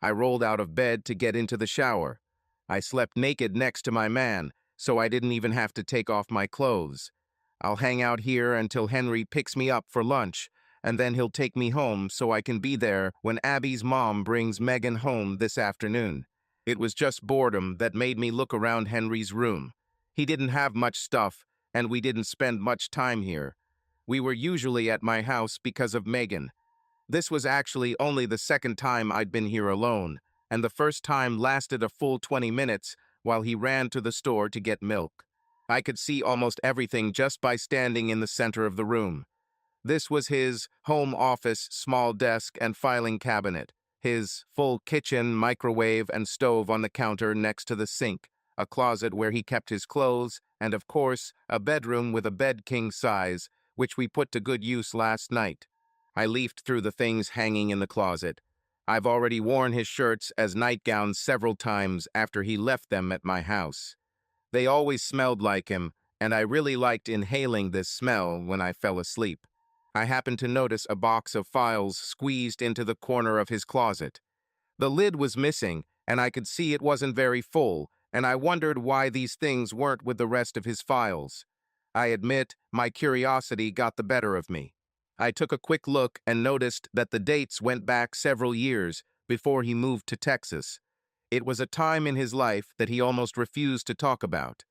I rolled out of bed to get into the shower. I slept naked next to my man, so I didn't even have to take off my clothes. I'll hang out here until Henry picks me up for lunch, and then he'll take me home so I can be there when Abby's mom brings Megan home this afternoon. It was just boredom that made me look around Henry's room. He didn't have much stuff, and we didn't spend much time here. We were usually at my house because of Megan. This was actually only the second time I'd been here alone, and the first time lasted a full 20 minutes while he ran to the store to get milk. I could see almost everything just by standing in the center of the room. This was his home office, small desk, and filing cabinet, his full kitchen, microwave, and stove on the counter next to the sink, a closet where he kept his clothes, and of course, a bedroom with a bed king size, which we put to good use last night. I leafed through the things hanging in the closet. I've already worn his shirts as nightgowns several times after he left them at my house. They always smelled like him, and I really liked inhaling this smell when I fell asleep. I happened to notice a box of files squeezed into the corner of his closet. The lid was missing, and I could see it wasn't very full, and I wondered why these things weren't with the rest of his files. I admit, my curiosity got the better of me. I took a quick look and noticed that the dates went back several years before he moved to Texas. It was a time in his life that he almost refused to talk about.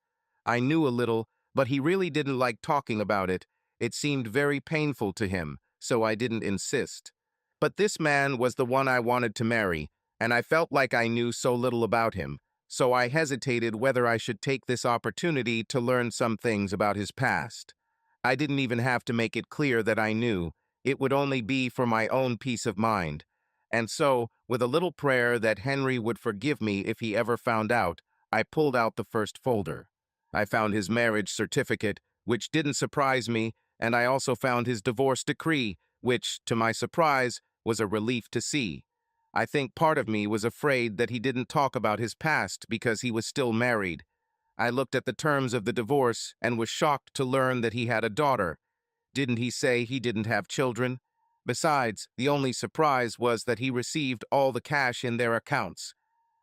I knew a little, but he really didn't like talking about it. It seemed very painful to him, so I didn't insist. But this man was the one I wanted to marry, and I felt like I knew so little about him, so I hesitated whether I should take this opportunity to learn some things about his past. I didn't even have to make it clear that I knew. It would only be for my own peace of mind. And so, with a little prayer that Henry would forgive me if he ever found out, I pulled out the first folder. I found his marriage certificate, which didn't surprise me, and I also found his divorce decree, which, to my surprise, was a relief to see. I think part of me was afraid that he didn't talk about his past because he was still married. I looked at the terms of the divorce and was shocked to learn that he had a daughter. Didn't he say he didn't have children? Besides, the only surprise was that he received all the cash in their accounts.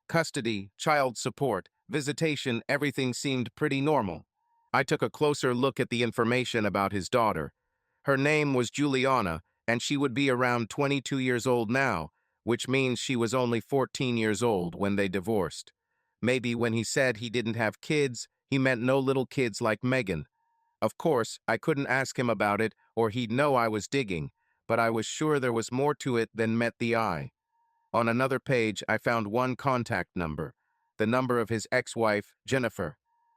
Custody, child support, visitation, everything seemed pretty normal. I took a closer look at the information about his daughter. Her name was Juliana, and she would be around 22 years old now, which means she was only 14 years old when they divorced. Maybe when he said he didn't have kids, he meant no little kids like Megan. Of course, I couldn't ask him about it, or he'd know I was digging, but I was sure there was more to it than met the eye. On another page, I found one contact number, the number of his ex-wife, Jennifer.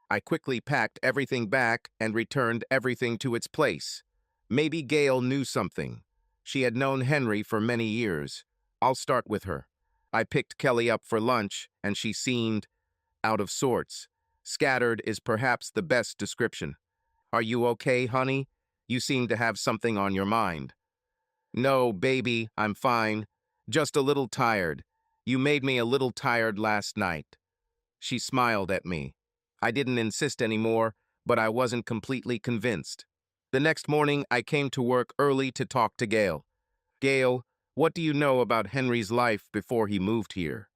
I quickly packed everything back and returned everything to its place. Maybe Gail knew something. She had known Henry for many years. I'll start with her. I picked Kelly up for lunch, and she seemed out of sorts. Scattered is perhaps the best description. "Are you okay, honey? You seem to have something on your mind." "No, baby, I'm fine. Just a little tired. You made me a little tired last night." She smiled at me. I didn't insist anymore, but I wasn't completely convinced. The next morning, I came to work early to talk to Gail. "Gail, what do you know about Henry's life before he moved here?"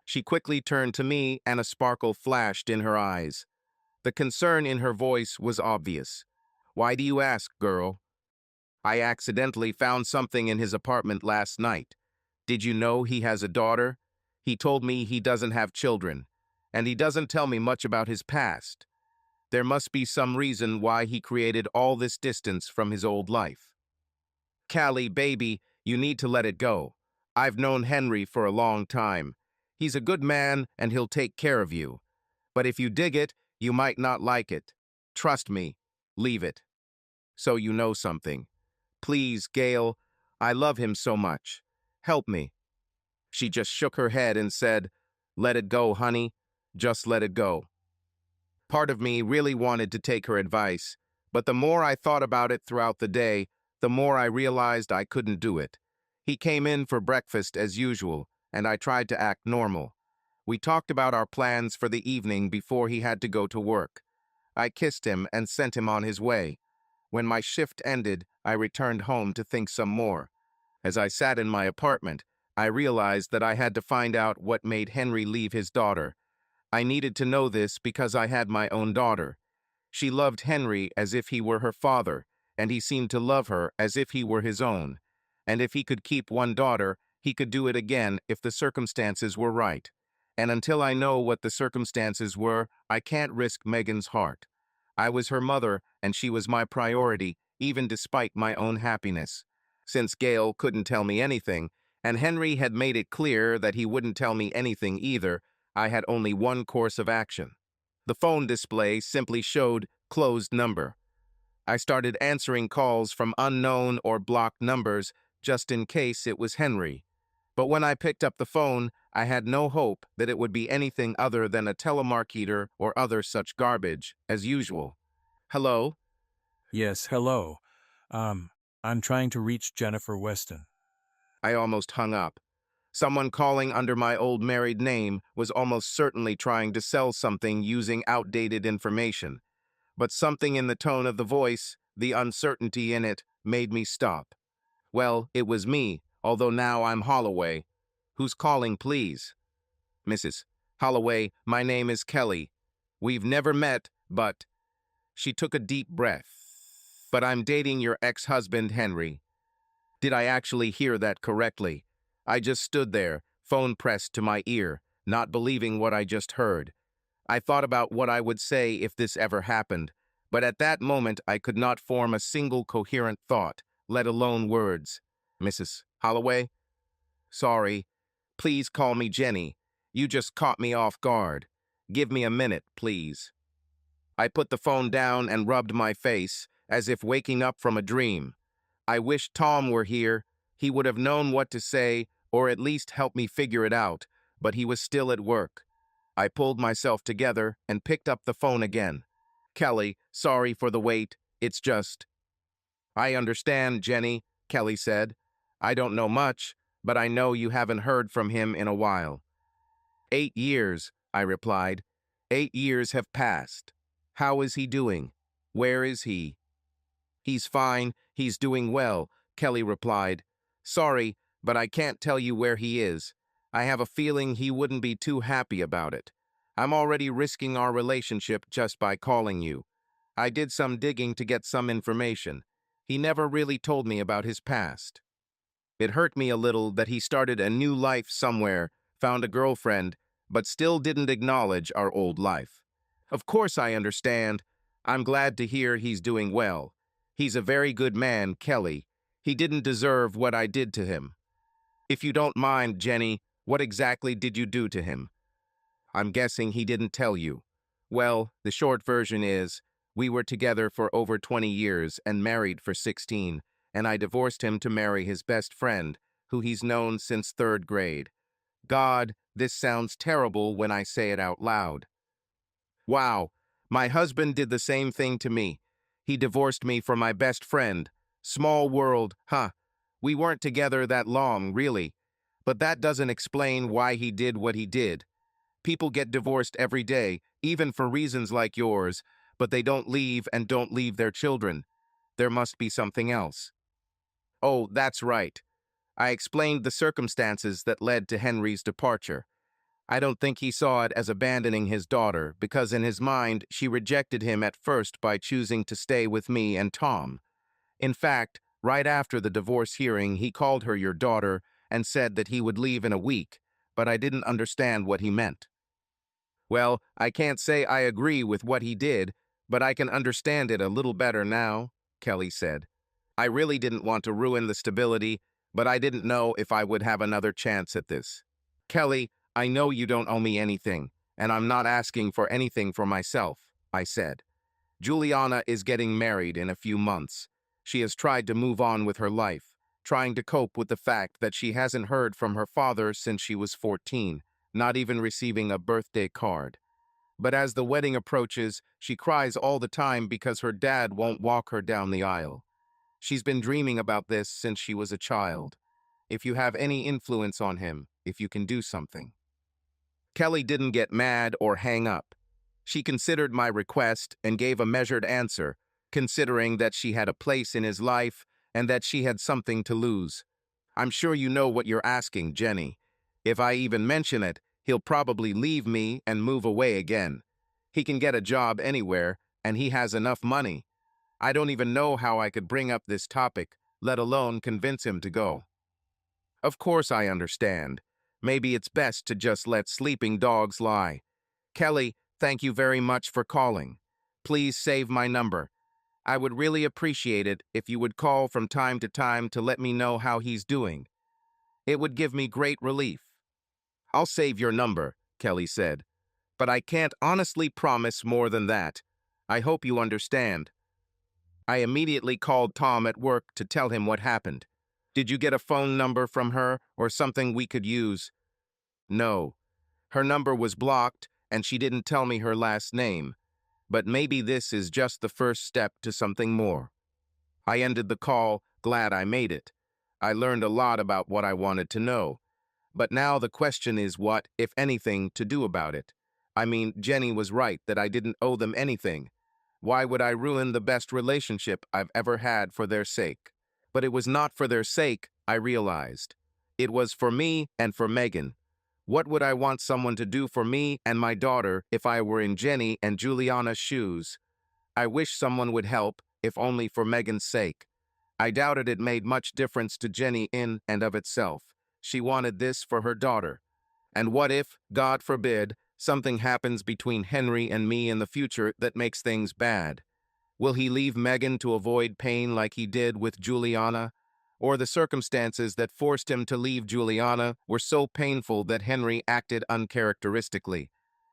She quickly turned to me, and a sparkle flashed in her eyes. The concern in her voice was obvious. "Why do you ask, girl?" "I accidentally found something in his apartment last night. Did you know he has a daughter? He told me he doesn't have children, and he doesn't tell me much about his past. There must be some reason why he created all this distance from his old life." "Callie, baby, you need to let it go. I've known Henry for a long time. He's a good man, and he'll take care of you. But if you dig it, you might not like it. Trust me, leave it. So you know something. Please, Gail, I love him so much. Help me." She just shook her head and said, "Let it go, honey. Just let it go." Part of me really wanted to take her advice, but the more I thought about it throughout the day, the more I realized I couldn't do it. He came in for breakfast as usual, and I tried to act normal. We talked about our plans for the evening before he had to go to work. I kissed him and sent him on his way. When my shift ended, I returned home to think some more. As I sat in my apartment, I realized that I had to find out what made Henry leave his daughter. I needed to know this because I had my own daughter. She loved Henry as if he were her father, and he seemed to love her as if he were his own. And if he could keep one daughter, he could do it again if the circumstances were right. And until I know what the circumstances were, I can't risk Megan's heart. I was her mother, and she was my priority, even despite my own happiness. Since Gail couldn't tell me anything, and Henry had made it clear that he wouldn't tell me anything either, I had only one course of action. The phone display simply showed closed number. I started answering calls from unknown or blocked numbers just in case it was Henry. But when I picked up the phone, I had no hope that it would be anything other than a telemarketer or other such garbage, as usual. Hello? Yes, hello. I'm trying to reach Jennifer Weston. I almost hung up. Someone calling under my old married name was almost certainly trying to sell something using outdated information. But something in the tone of the voice, the uncertainty in it, made me stop. Well, it was me, although now I'm Holloway. Who's calling, please? Mrs. Holloway, my name is Kelly. We've never met, but... She took a deep breath. But I'm dating your ex-husband, Henry. Did I actually hear that correctly? I just stood there, phone pressed to my ear, not believing what I just heard. I thought about what I would say if this ever happened, but at that moment I could not form a single coherent thought, let alone words. Mrs. Holloway? Sorry. Please call me Jenny. You just caught me off guard. Give me a minute, please. I put the phone down and rubbed my face, as if waking up from a dream. I wish Tom were here. He would have known what to say, or at least help me figure it out, but he was still at work. I pulled myself together and picked up the phone again. Kelly, sorry for the wait. It's just... I understand, Jenny, Kelly said. I don't know much, but I know you haven't heard from him in a while. 8 years, I replied. 8 years have passed. How is he doing? Where is he? He's fine, he's doing well, Kelly replied. Sorry, but I can't tell you where he is. I have a feeling he wouldn't be too happy about it. I'm already risking our relationship just by calling you. I did some digging to get some information. He never really told me about his past. It hurt me a little that he started a new life somewhere, found a girlfriend, but still didn't acknowledge our old life. Of course I understand. I'm glad to hear he's doing well. He's a very good man, Kelly. He didn't deserve what I did to him. If you don't mind, Jenny, what exactly did you do to him? I'm guessing he didn't tell you. Well, the short version is, we were together for over 20 years and married for 16, and I divorced him to marry his best friend, who he's known since 3rd grade. God, this sounds terrible when I say it out loud. Wow, my husband did the same thing to me. He divorced me for my best friend. Small world, huh? We weren't together that long, really. But that doesn't explain why he did what he did. People get divorced every day, even for reasons like yours, but they don't leave and don't leave their children. There must be something else. Oh, that's right. I explained the circumstances that led to Henry's departure. I don't think he saw it as abandoning his daughter, because in his mind, she rejected him at first by choosing to stay with me and Tom. In fact, right after the divorce hearing, he called her your daughter and said that he would leave in a week, but I didn't understand what he meant. Well, I can't say I agree with what he did, but I can understand it a little better now, Kelly said. I really didn't want to ruin the stability, but I didn't know if I would have another chance at this. Kelly, I know you don't owe me anything, and I'm not asking for anything for myself, I said. Juliana is getting married in a few months. She has tried to move on with her life, trying to cope with the fact that she hasn't heard from her father since she was 14, not even receiving a birthday card. But as the wedding approaches, she cries all the time because her dad won't walk her down the aisle. She's been dreaming about this since she was a child. If you have any influence on him, if you can do something." Kelly didn't get mad or hang up. She considered my request and gave a measured answer, considering that she had a place in his life and that she had something to lose. "I'm sure you know what you're asking, Jenny. If I even mention it, he'll probably leave me and move away again. He can get a job anywhere, and he has enough money. I don't even know how I could bring up this topic, let alone convince him to go." "Of course I understand. Maybe it's best to just let sleeping dogs lie. Kelly, thank you very much for calling. Please save my number. I would really appreciate it if you would call from time to let me know how he's doing. It would give me great relief." "I'll save your number," Kelly said, "but I can't honestly promise more than that. I hope you understand." I immediately called Tom at work to tell him what happened. "Did you get a phone number from her or something we could use?" "No. Her number was blocked and she didn't tell me her last name. But maybe this is just the first step to something more." I ended the call, glad I made it. I learned a lot about what I wanted to know. But now the question is what, if anything, to do about it. I mean, Jenny was right that I didn't owe them anything. Why would I ruin the best relationship I've ever had for their sake? But it was not for their sake, I realized. It was for me and for Megan. What would I want someone to do for me and my daughter if I were in Jenny and Juliana's shoes? I wish someone would help, if only for Megan's sake. I doubted it made much difference to Jenny in and of itself. She wanted this for her daughter. And what if, God forbid, something happens between Henry and me in the future that makes things bad? Will he leave Megan to avoid pain like he did with Juliana? Or the circumstances that forced him to leave Juliana were so painful that Henry acted uncharacteristically?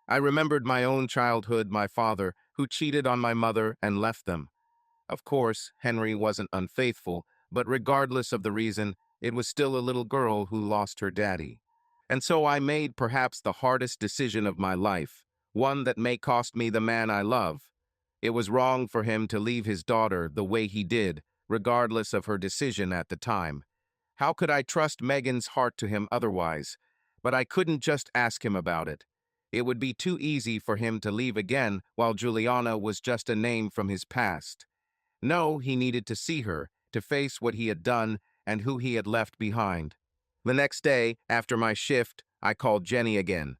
I remembered my own childhood, my father, who cheated on my mother and left them. Of course, Henry wasn't unfaithful, but regardless of the reason, it was still a little girl who lost her daddy. And so I made perhaps the hardest decision of my life, one that may cost me the man I love. It was wrong for him to leave his daughter the way he did, regardless of her decision at the time. How could I trust Megan's heart to him otherwise? But I couldn't just ask him about it. It would be too easy for him to leave again while Juliana was just a name from his past. No, he needed to see her, to face what he had done and who he had left behind. The next day, after my shift, I called Jenny again.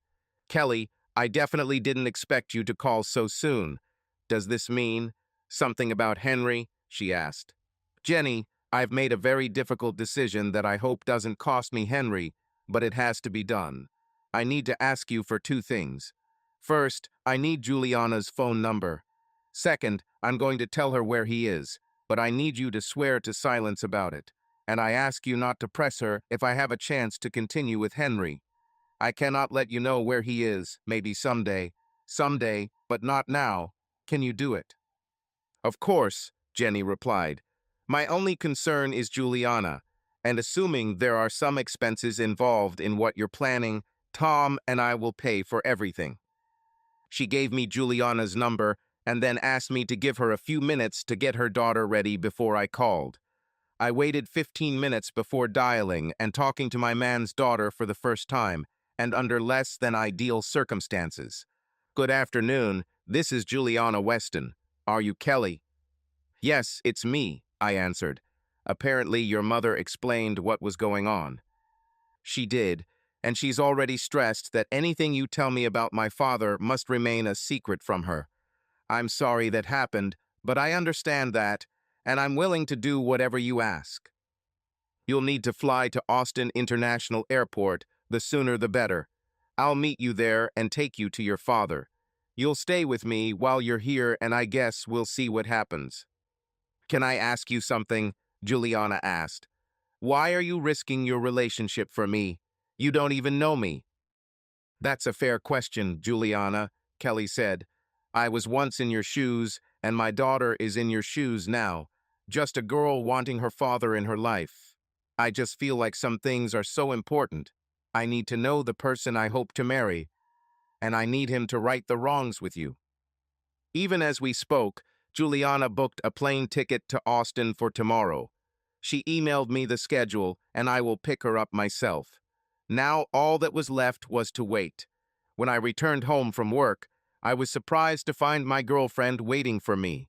"Kelly, I definitely didn't expect you to call so soon. Does this mean something about Henry?" she asked. "Jenny, I've made a very difficult decision that I hope doesn't cost me Henry, but it has to be done. I need to ask you for two things. First, I need Juliana's phone number. Second, I'm going to tell her where he is, but I need you to swear to silence about it. And I ask you not to press her if I have a chance to continue with Henry. I cannot let you know where he is, maybe someday, but not now. Can you do it?" "Of course," Jenny replied. "My only concern is Juliana, and assuming there are some expenses involved in what you're planning, Tom and I will pay for everything." She gave me Juliana's number and then asked me to give her a few minutes to get her daughter ready before I called. I waited 15 minutes before dialing and talking to my man's daughter for the first time, and under less than ideal circumstances. "Good afternoon, this is Juliana Weston. Are you Kelly?" "Yes, it's me," I answered. "Apparently your mother explained what was going on." "She did, and she's already stressed that anything you tell me about my father must remain a secret from her. I'm sorry that happened, but I understand that, and I'm willing to do whatever you ask. You'll need to fly to Austin International Airport, the sooner the better. I'll meet you there and take you to your father. You'll stay with me while you're here, and I guess we'll see what happens." "Can I ask you something?" Juliana asked. "Why are you risking your relationship for me? You don't even know me." "That's a fair question, Juliana," Kelly said. "I was once in your shoes, and my daughter is in your shoes now. Just a girl wanting her father in her life. I just feel like some things are so important. I need to know the person I hope to marry, and I need him to right the wrongs with you." Even as we spoke, Juliana booked a plane ticket to Austin for tomorrow. She emailed me the schedule, and I will pick her up myself. Now all that was left was to wait. When I returned home from work, I was surprised to find my girlfriend waiting for me.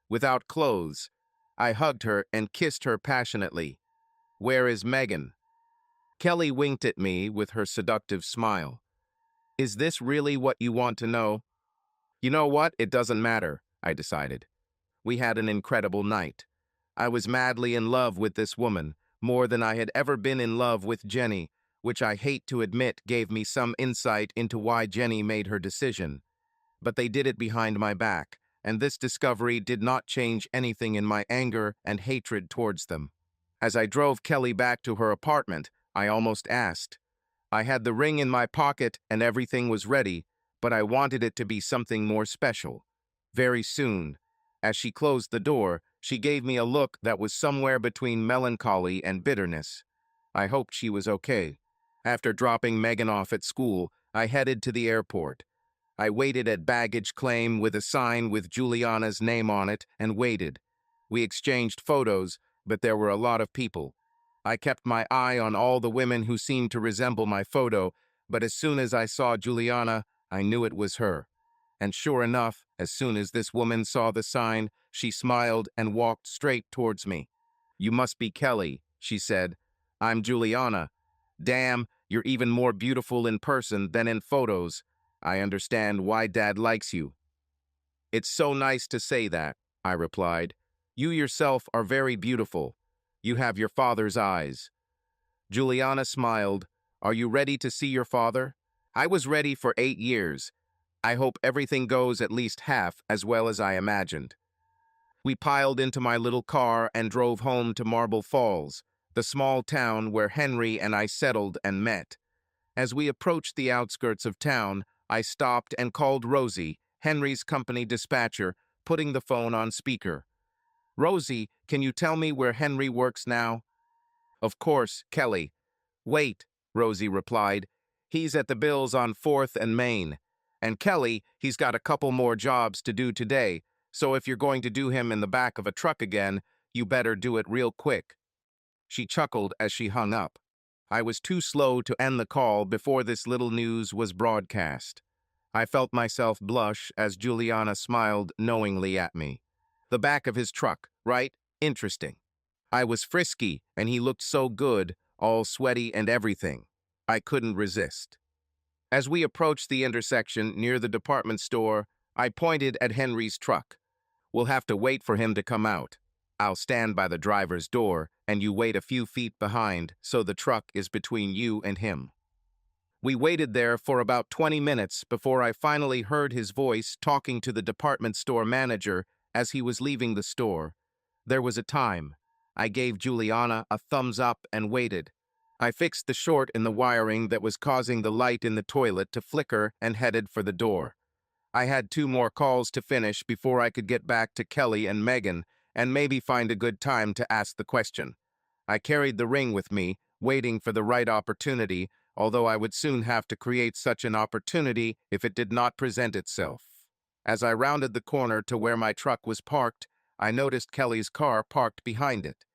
Without clothes, I hugged her and kissed her passionately. "Where is Megan?" Kelly winked at me with her seductive smile. "Is this really what you want to know?" "You know what? It doesn't matter," I decided. We had an incredible night. I was madly in love with this woman, more than I had ever been in love with Jenny, which I hate to admit gave me some insight into why Jenny made her decision. But they did it behind my back, and this discovery did not change anything in my anger and hatred towards them. As I drove Kelly back to her apartment, I almost asked. I had the ring in my pocket and everything was ready, but I wanted it to be something more special. Very soon, as she closed the door, she gave me a look that was somewhere between melancholy and bitterness. I hoped she was okay. After dropping Megan off at school, I headed to the airport. I waited at baggage claim with a sign with Juliana's name on it and waited. We exchanged photos, but there were a lot of people. I kept my eye on all the women who seemed to resemble my photo, but as soon as I saw Juliana, I knew it was her. And sure enough, as soon as this woman saw the sign, she smiled and walked straight towards me. "You must be Kelly," she said. "I'm Juliana. Damn, you're even more beautiful in person than in photos. I understand why Dad likes you." "It's so nice to say that," I replied. "You yourself are very beautiful. You have your father's eyes." Juliana smiled. "Are you ready to see your father?" "I was ready for 8 years. I hope everything goes at least half as well as I imagined." We piled into my little car and drove home to Marble Falls, the small town where Henry and I settled and met. As we approached the outskirts of town, I stopped and called Rosie, Henry's company dispatcher, putting the phone on speaker. "Rosie, can you tell me where Henry works now?" "Of course, Kelly." "Wait," Rosie replied. "He's at the Bills on 4th and Main. And Kelly, he's got a couple more jobs to do today, so if you're going to do him in the back of a truck again, you better do it real quick." She chuckled as she hung up. I was too slow to end the call before this little news was broadcast. I felt myself blush as Juliana smiled knowingly at me. The back of his truck, right? Interesting. I was frisky, and he looked so good, all sweaty and everything. I couldn't resist. As we approached the intersection near the department store, I pointed at Henry's truck. "We'll have to wait for him to come out. I'll stand by the driver's door, and you wait a few feet behind, so the truck is between you and him." We waited there for about 20 minutes before I finally heard his voice talking to the department store manager as he was leaving the store. There was a time. I gave Juliana a thumbs up and waited. I fixed the short in the wiring that was causing the light in the toilet to flicker and headed for the door. I had 2 more calls to finish before I could get back to Kelly and Megan and maybe find a good time to ask the question. I carried the ring with me, waiting for the right opportunity, although I would soon have to create such an opportunity if it did not present itself. As I rounded the corner to where my truck was parked, I noticed Kelly's car parked behind it.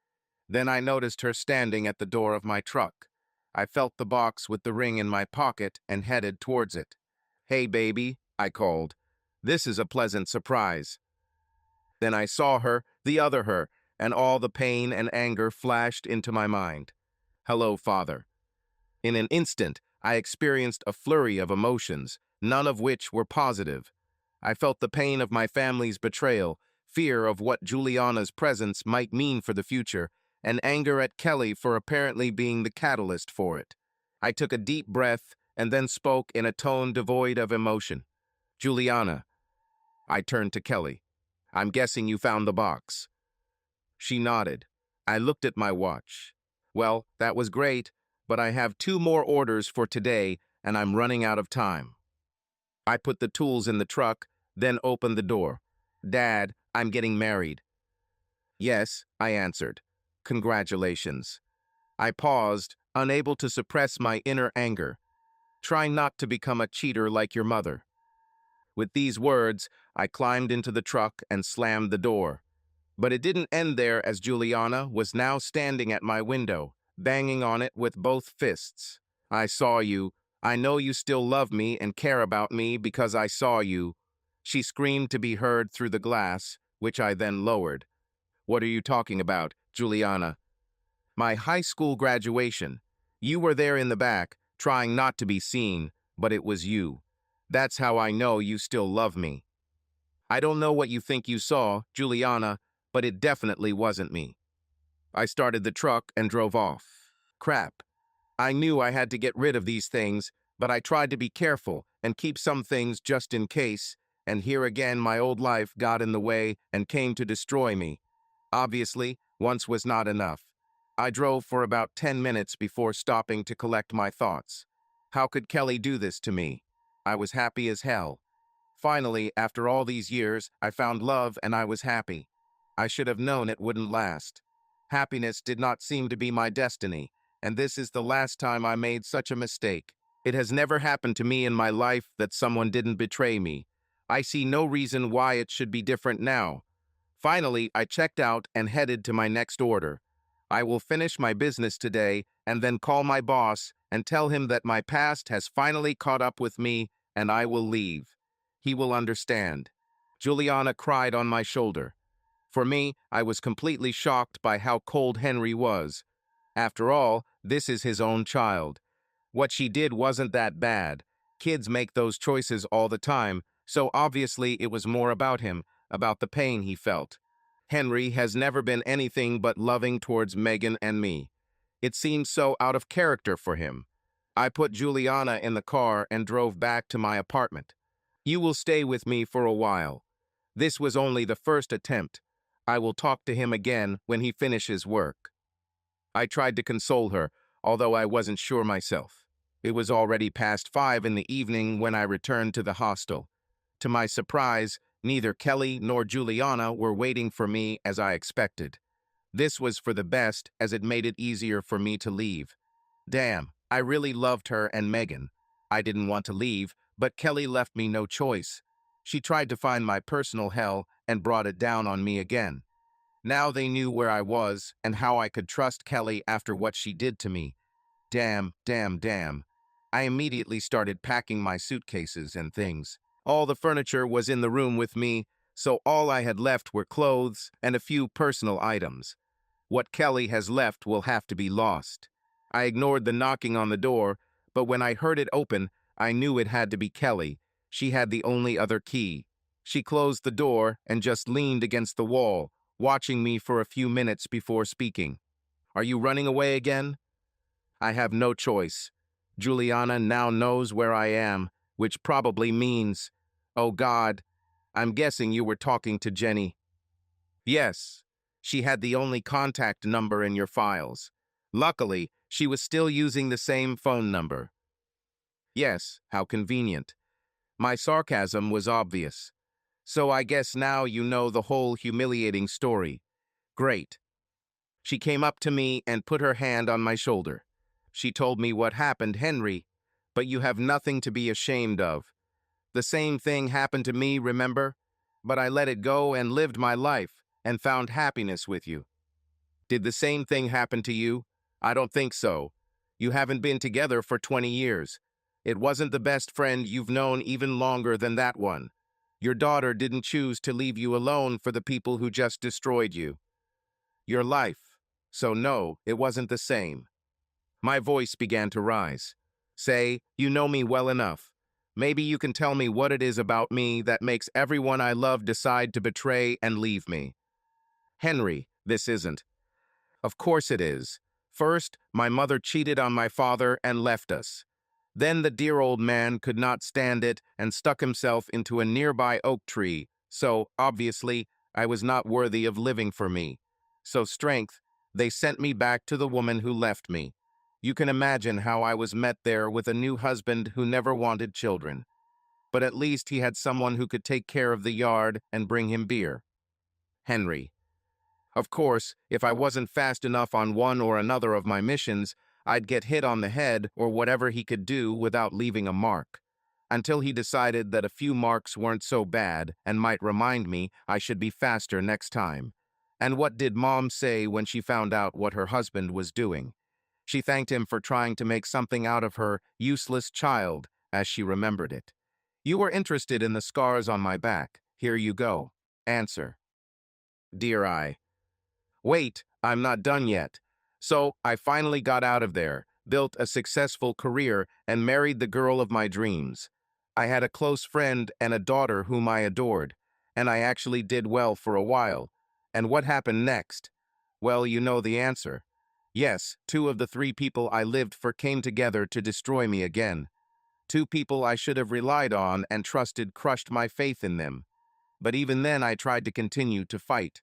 Then I noticed her standing at the door of my truck. I felt the box with the ring in my pocket and headed towards it. "Hey, baby," I called. "This is a pleasant surprise." Then I saw her, the other her, and all the pain and anger flashed into my mind. "Hello, Father." In an instant, I experienced a flurry of emotions, none of which were positive. I felt the pain of my family's betrayal, fear of what Juliana's presence might mean for the future, and anger at Kelly for apparently being the catalyst for it. I took a deep breath and then spoke in a tone devoid of emotion. "Juliana." I turned to Kelly. "I'm guessing you found the box." She nodded. I looked at my watch. "Well, that was great, but I have 2 more orders for today, and I'm running out of time." I put the tools in the truck, then opened the door. "Dad, I'm getting married." "Yes," I answered. "Congratulations." I paused, unable to suppress my inner anger. "Try not to become a cheater like your mother." With these words, I climbed into the truck and slammed the door. But it didn't end there, as Juliana was now standing at my window, banging on it with both fists. I saw you. I know you still love me and care about me because I saw you. She screamed to be heard through the glass, which I then lowered. What are you talking about, Juliana? My high school graduation. You were there in the back, trying not to be seen, but it was you. That's how I know you still love me. I don't know what you think you saw, Juliana, but it definitely wasn't me. I started the truck and drove off. Crap. I knew I had to get rid of these things, but I tried to be careful and keep some things just in case, and here again my old life got in the way and came to destroy me. Obviously, once was not enough. I drove for about 10 minutes before stopping to collect my thoughts. How could Kelly do this to me? I was happy as hell. Finally, after all these years, I found love and I was happy. I should have known it wouldn't last. Happiness did not seem to be my destiny, and this is the last time I made such a mistake. It has never happened to me in my life that someone didn't betray me. I see no reason why it should be different now. Finally, I checked out and headed to my next order. I will finish my business today and then call my boss and tell him that my past has finally caught up with me and I will leave. He will understand. Juliana cried on my shoulder. For me, I was completely shocked by how cold Henry was. After all, this is his own child. What she did wasn't that bad. Kids make those choices all the time, so obviously it was more about him, about the pain he felt. Henry has never been anything but loving towards Megan and me. It seemed so out of character for him. I put Juliana in the car and drove back to my apartment. You will stay with me for a while. This was only the first attempt. I will talk to him again when he finishes work. I tried to console her, although I wasn't sure myself. It was already past 5 in the evening when I returned to the hostel. To my surprise, neither Kelly nor Juliana were waiting for me as I expected. This was for the best, as it made it easier for me to leave. Damn, I really loved her and Megan. I didn't want to leave, but Kelly left me no choice. She tried to find my personal hell and brought it down on me again. Now they knew where I was and how I could trust Kelly after what she did to me. Damn, damn, damn. I immediately started packing my suitcases and things. All the furniture was in the room with me, so all I had left were clothes and a few personal items. What Kelly has left will have to be lost. I ignored the knocking on the door, but when I heard it open, I knew it had to be Kelly. She had the only other key. She closed the door and just leaned against the wall, watching me for a few minutes before speaking. Are you running away again? I have no choice. Juliana now knows where I am, which probably means, oh God, I'm guessing you were talking to Jenny. Yes, she had the only contact number in your files. Luckily, she was still using the same phone number. Yes, how convenient. My sarcasm was obvious. So I guess now you know the whole humiliating story. Great. She came up to me and put her hand on my shoulder. She told me what happened, Henry, but you have nothing to be ashamed of. The same thing happened to me, remember? But I let it go and lived my life and found happiness with you. Did the same thing happen to you? I don't think so. You haven't been together for 20 years. It wasn't the best friend you've known even longer than that one. Your daughter didn't choose to leave you alone for the people who just destroyed you. Your life. So no, it wasn't the same. My voice began to rise. Say, you know me well enough. Maybe you can tell me what it is about me that makes everyone I love decide to betray and leave me. Henry, this isn't. Of course it is. First, my mother cheated on my father and left us. Then the dear old man could not stand it and stuck himself into a nearby oak tree, so, obviously, I was not worthy of living for me. So strength, they sent me back to the woman who left me. You can imagine how I was met there with a new husband who never wanted children. But at least he had someone who could take care of the yard and bring him beer. Henry. Of course, if I wasn't fast enough on one or another of my missions, I'd get hit on the head or whatever he could do without leaving a mark. Until he decided that a few marks weren't so bad and might remind me I should be faster next time. And what did Mom say when she found out what her husband was doing? She thanked him for trying to make something out of her useless child, as she remembered it. You were interested in the scars on my back. Here you go. Answer. Dear I. Wait, I'm not done yet. So, I finally got out of there, built a successful career, and married the girl of my dreams. I had a close friend and a daughter whom I adored, and I actually did well for a while. And what happened next? Well, you know the answer. Yes, two of the three people I lived for came together to destroy me again. Two people I should have relied on and trusted crushed my faith in them. But even then I tried to continue to fight.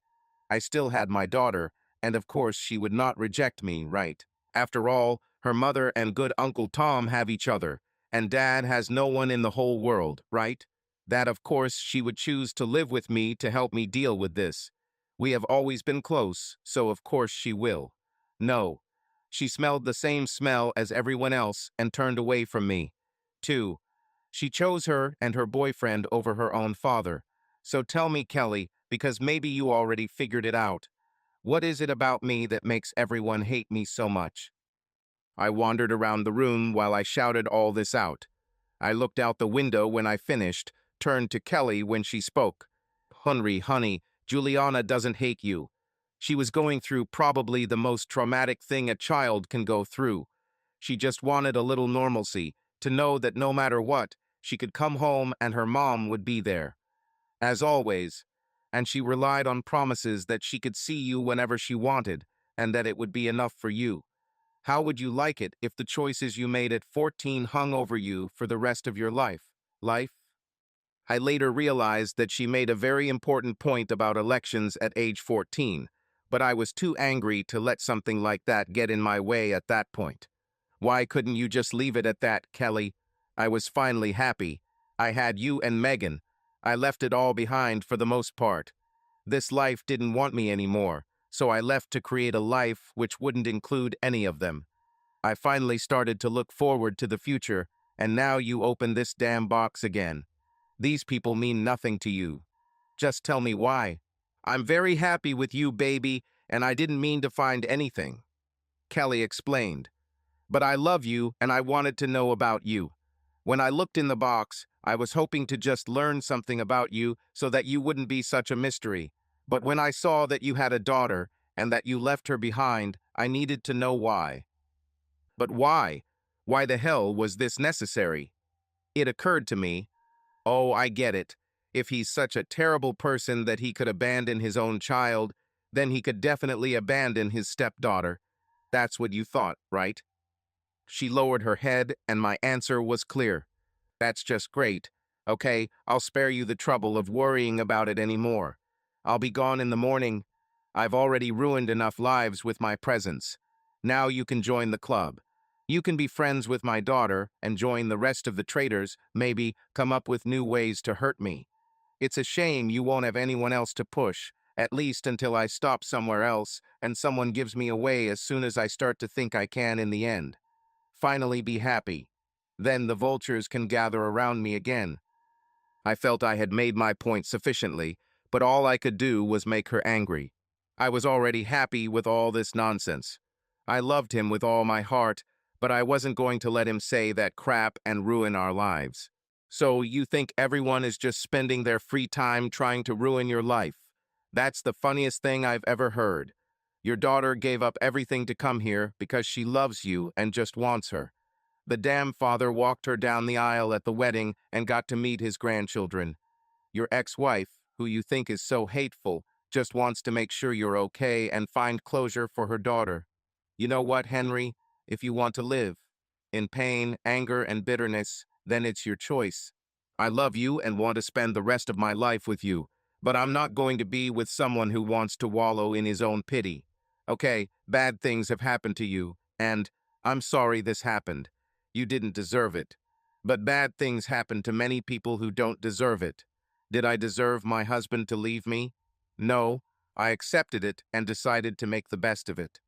I still had my daughter, and of course she would not reject me, right? After all, her mother and good Uncle Tom have each other, and Dad has no one in the whole world, right? That of course she would choose to live with me to help me deal with this. We have always been close, so of course she will. No. She smelled the same smell as everyone else and turned away from me. 2. She chose her and her boyfriend over her own father. So tell me, Kelly, because maybe you already figured it out. What is it about me that makes everyone hate me so much? I wandered around the room while I shouted all this out. I looked out the window when I finished, turned to Kelly when she spoke. Honey, Juliana doesn't hate you. She was going through probably the most traumatic thing a child can go through. She just wanted a little normalcy, to know that no matter what, she could come home and her mom would be there. As always, and she relied on promises that she could see you whenever she wanted, and that it would be enough for you. How would you like it if the choices you made at 14 hung over you for the rest of your life? Life? I later realized that she made a very important point about elections at age 14, but I was too angry to let something like that get in my way at that point. Why couldn't you just leave it at that, Kelly? I was finally happy. I had you and Megan. I left it all behind for the most part. This life didn't want me anymore, so I left to create a life which wouldn't include any of them. I finally started to look forward to the future, and now you open this damn box again. These people mean nothing to you. Just tell me why. I'm very happy with you, baby, and I didn't mean to find anything. Kelly explained. But I love you, and I wanted to know about you. When I looked in the box, I was hoping to just learn something about you so that you wouldn't be such a mystery. But when I saw that you had a daughter and that you left her behind, I needed to know why. But why? Why the hell was this necessary? It occurred to me, oh, I get it. If he's such a terrible person that he could abandon his own child, then he could definitely abandon his stepdaughter. That's what you thought, right? She lowered her head, and my answer was clear. That's just great. Okay, I'll spare you the trouble of worrying about it anymore. I'll be gone in the morning. I've already ruined enough lives with my presence. Now you can join the club. You can be friends with my daughter and join the rest of the traitors, maybe come up with new ways to hurt me. It's a shame you won't have anyone else to push, at least until I stop somewhere else and someone gives me away as soon as I start to think I can in the end. Finally be happy. Then the vultures can gather around me again. I felt I had made my point sufficiently, but all I could do was make her angry. I was already happy with all this nonsense. I loved him with all my heart, but I wasn't going to let him say that crap and ruin our lives. So you think everyone is just spending their free time trying to ruin your life? That's the funniest thing I've ever heard. Your daughter gave up everything to come here because she loves you and just wants her. The damn father walked her down the aisle at the wedding and got to meet his grandchildren. Your ex-wife, who you think is so hateful, just wants to make sure you're okay and find closure for her daughter. You know what, Henry? If you want to live in pain, anger, and bitterness, then it's your choice. I love you and want to spend the rest of my life with you, but I'm not going to be with someone who wants to wallow in his own pity. Okay, bad things have happened to you, and I'm sorry this happened. You didn't deserve it. But bad things happen to many people who don't deserve it. Did I deserve my husband to leave me? No, I accepted it and decided to make the best of it.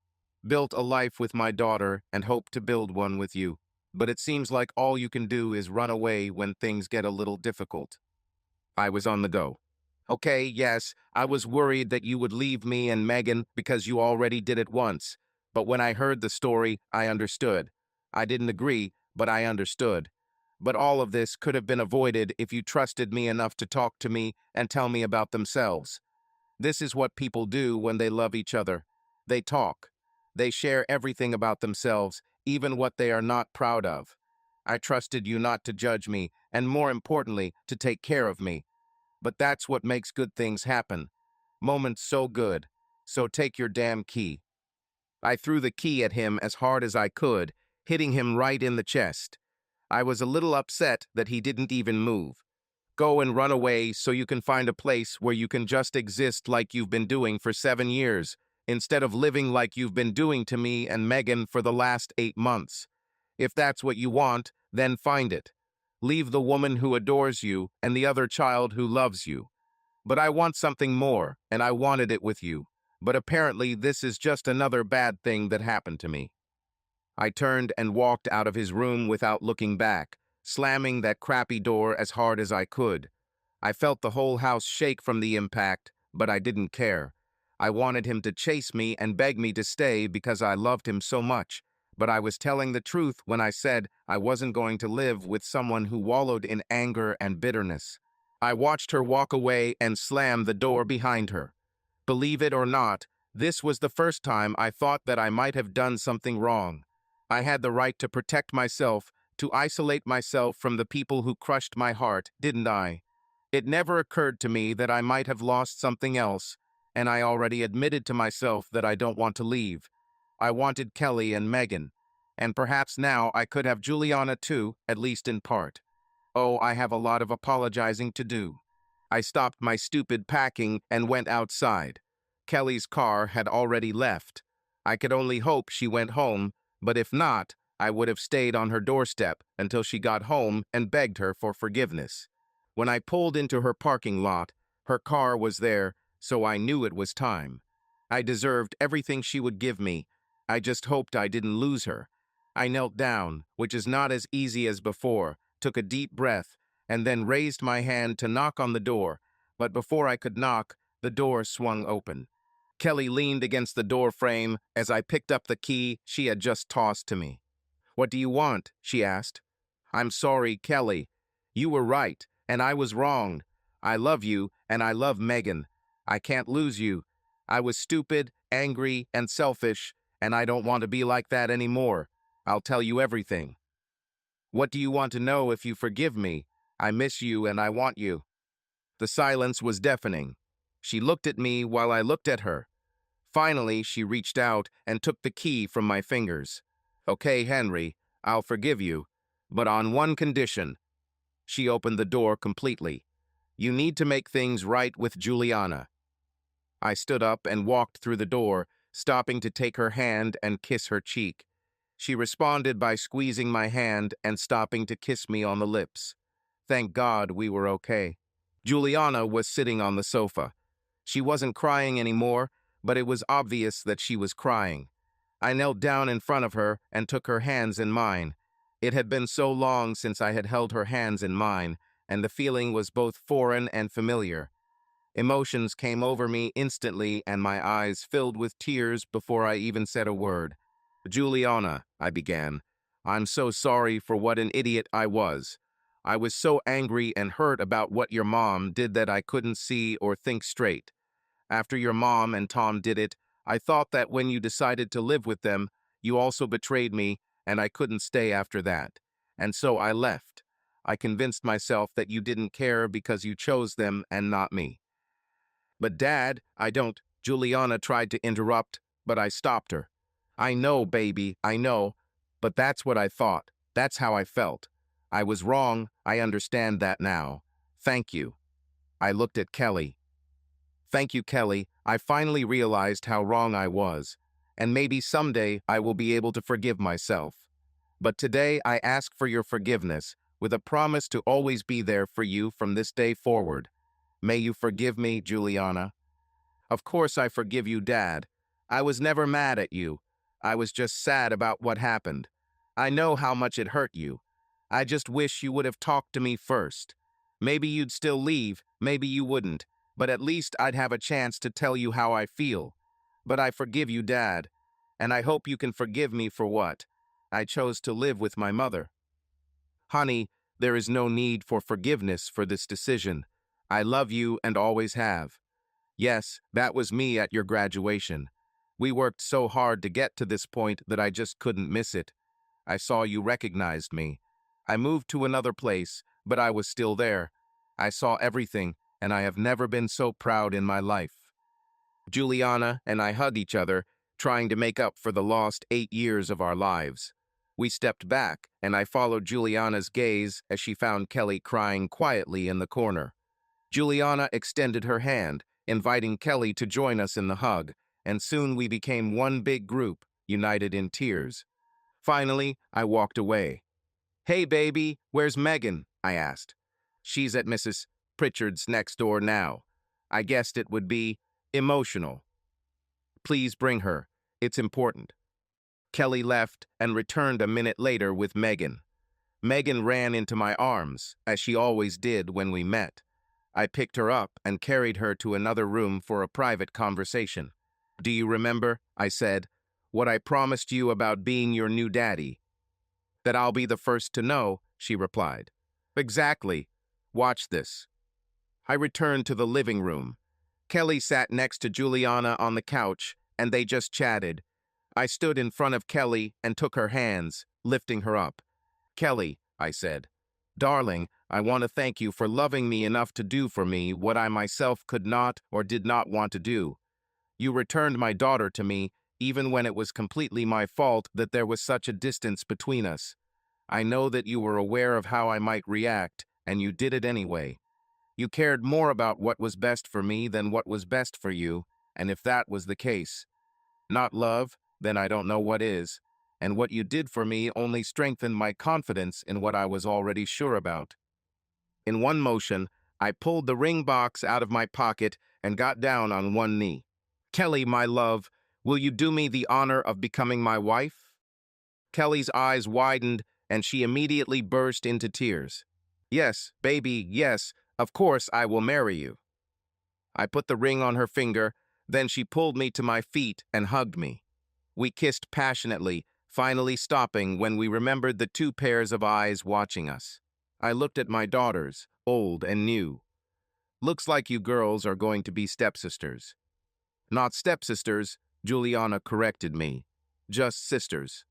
Built a life with my daughter and hope to build one with you. But it seems like all you can do is run away when things get a little difficult. I was on the go. Okay, yes, I was worried that you would leave me and Megan because you already did it once. But when I heard the story, I understood. I didn't agree, but I understood. But all of this could have been avoided if you trusted me enough to talk to me and tell me about themselves. This is what people do when they love each other. They talk. They share everything about themselves, even what they are not proud of. I trusted you not to judge me, and more importantly, to take care of me. But that's what makes good things happen. Moments so good. So take your damn key. I threw the key at him as hard as I could, hitting him right in the chest. I was a little upset that he didn't even move. Go and run away so you can find a place where you can just exist like you've been doing for 7 years, instead of living like you've been doing to me and Megan for the last 8 months. If that's what you want, then find it. Leave the woman who adores you and the other child who loves you. But I want something more, and I wanted it with you. But apparently this is just another bad thing that happened to me. I turned and walked out of his room without looking back, slamming that crappy door as hard as I could. I felt the whole house shake from the impact, but I didn't care. I wanted him to chase me and beg me to stay because I loved him so much, but I was telling the truth when I said I wasn't going to live with someone who wallowed in anger and bitterness. I watched her walk away and slam the door behind her. Believe it or not, this was the first time I thought that I might have done something wrong. I had the right to protect myself, to isolate myself from the people who crushed my heart, didn't I? It never occurred to me that I might have lost something else, and I already admitted to myself that I don't want to leave. I wanted Kelly and Megan, and perhaps now I could have Juliana too, at least in part. Oh, I have a lot of apologizing to do. I stopped my stupid packing and went outside. Kelly's car had already left. I could only hope she went home, but if not, I would have stayed on her doorstep until she got home and begged her for forgiveness. When I pulled into her parking lot, her car was there, so I knew it was time. I deserved everything she would give me. I just hoped I didn't lose her. I knelt down, which is not as easy as before, took a deep breath, and then raised my hand to knock on the door, but before I could knock, the door swung open. Kelly leaned against the door frame as I picked up the key she had just tossed to me. "What do you want?" she asked. "I'm sorry, Kelly. You were right, and I was wrong. I love you, and I love Megan. I can't lose you. I was stupid, angry, and selfish, and I don't want to be like that anymore. I'll tell you everything." "What do you want to know if you forgive me? I miss you and I want you." The silence was deafening. She looked at me while I looked at her. Finally, she reached out and took the key from my fingers. "Okay, Henry, I'll forgive you, but on one condition." She opened the door completely. "You need to make things right with Juliana." I stood up and walked through the door, stopping to take her hand and kiss her cheek. She responded by squeezing my hand and stopping to kiss me on the lips. Thank God we were okay. Juliana was sitting on the sofa. She wasn't crying anymore, but it was obvious that she was crying. I knelt down in front of her and took her hands in mine. It had been so long since I had held her hands in mine, and the feeling was both foreign and familiar. Emotions came over me instantly, and my eyes filled with tears before I even said a word. "Juliana," I began, "I'm so sorry for what an idiot I was. I was so angry and hurt about what your mom did that I couldn't see or think straight. After your mom and Tom did it, I thought that when you decided to live with them, you also betrayed me, and I couldn't stay after that. And so I left. I convinced myself that you didn't care because you chose them and not me." "But Dad, I don't," Juliana tried to interrupt, but I stopped her. "I know, baby, I know, but that's what I thought. That's how I felt. I was wrong, I understand that now. Thank you." I looked at Kelly. "Thank you, Kelly. I finally realized how wrong I was, and maybe someday I will be able to forgive myself. But today I ask for your forgiveness, with a promise to always be there for you from this day forward. May you forgive me, Juliana." "Of course I forgive you, Dad. I was never mad at you. I was just sad about what happened. I know how much it hurt you. I just wish you would have talked to me first. Maybe you'd still leave, maybe you wouldn't, but at least I'd have a chance to tell you how I feel. But I forgive you, Dad. and I hope you can forgive me for what I chose to live with my mother. Honey, there is no need for forgiveness for this decision. I love you and always have. Yes, that was me at your graduation. We worked so hard to get to this point that I just couldn't miss it. I saw you recognized me. I moved to another place, but I was still there. I saw everything, and I have never been so proud in my life. Juliana and I hugged each other, trying to make up for the lost 8 years of our lives. We stepped back, and I followed Juliana's gaze as she found Kelly crying quietly in the corner. Juliana extended her hand, inviting Kelly to join us in the hug, and soon we became one big group, united in tears. Finally, I walked away. "Hey, baby, where's Megan?" I asked. "She's at Mrs. Pritchard's next door now. I guessed it would be emotional. Please bring her. It's important." Kelly left and returned a minute later with Megan. Megan ran into my arms, as she always did when we met. I picked her up and carried her to another room for a private conversation. "Do you remember," I said, "what I promised you about being your new daddy?" "That I'll be the first to know," she replied. "Exactly. Watch this." I returned to the living room. Kelly sat next to Juliana on the couch, and they just chatted. I stood in front of Kelly and took her hands, lifting her up. "Kelly," I said, "darling, I want to thank you for loving me enough to do for me what I myself could not or did not want to do. You returned my daughter to me, even when it was completely my fault that there was such a distance between us. I know that you were aware of how I might react, and you did it anyway. You cared more about what was best for me than what was best for you, and if that was the case, not love, then I don't know what is, and what you did for me only strengthened my confidence in what I was already sure about." In one motion, I pulled the ring box out of my pocket and got down on one knee. "Kelly, my love, will you do me the honor of becoming my wife?" Kelly's eyes widened, and she immediately burst into tears. "Yes, baby, yes, of course I will marry you." I put the ring on her finger, then she pulled me to my feet and hugged me. We kissed passionately, finally stopping when we remembered the two pairs of eyes watching us. I looked at my daughters, old and new. "Looks like you girls are going to be stepsisters." "Not stepsisters," Juliana corrected me. "Just sisters."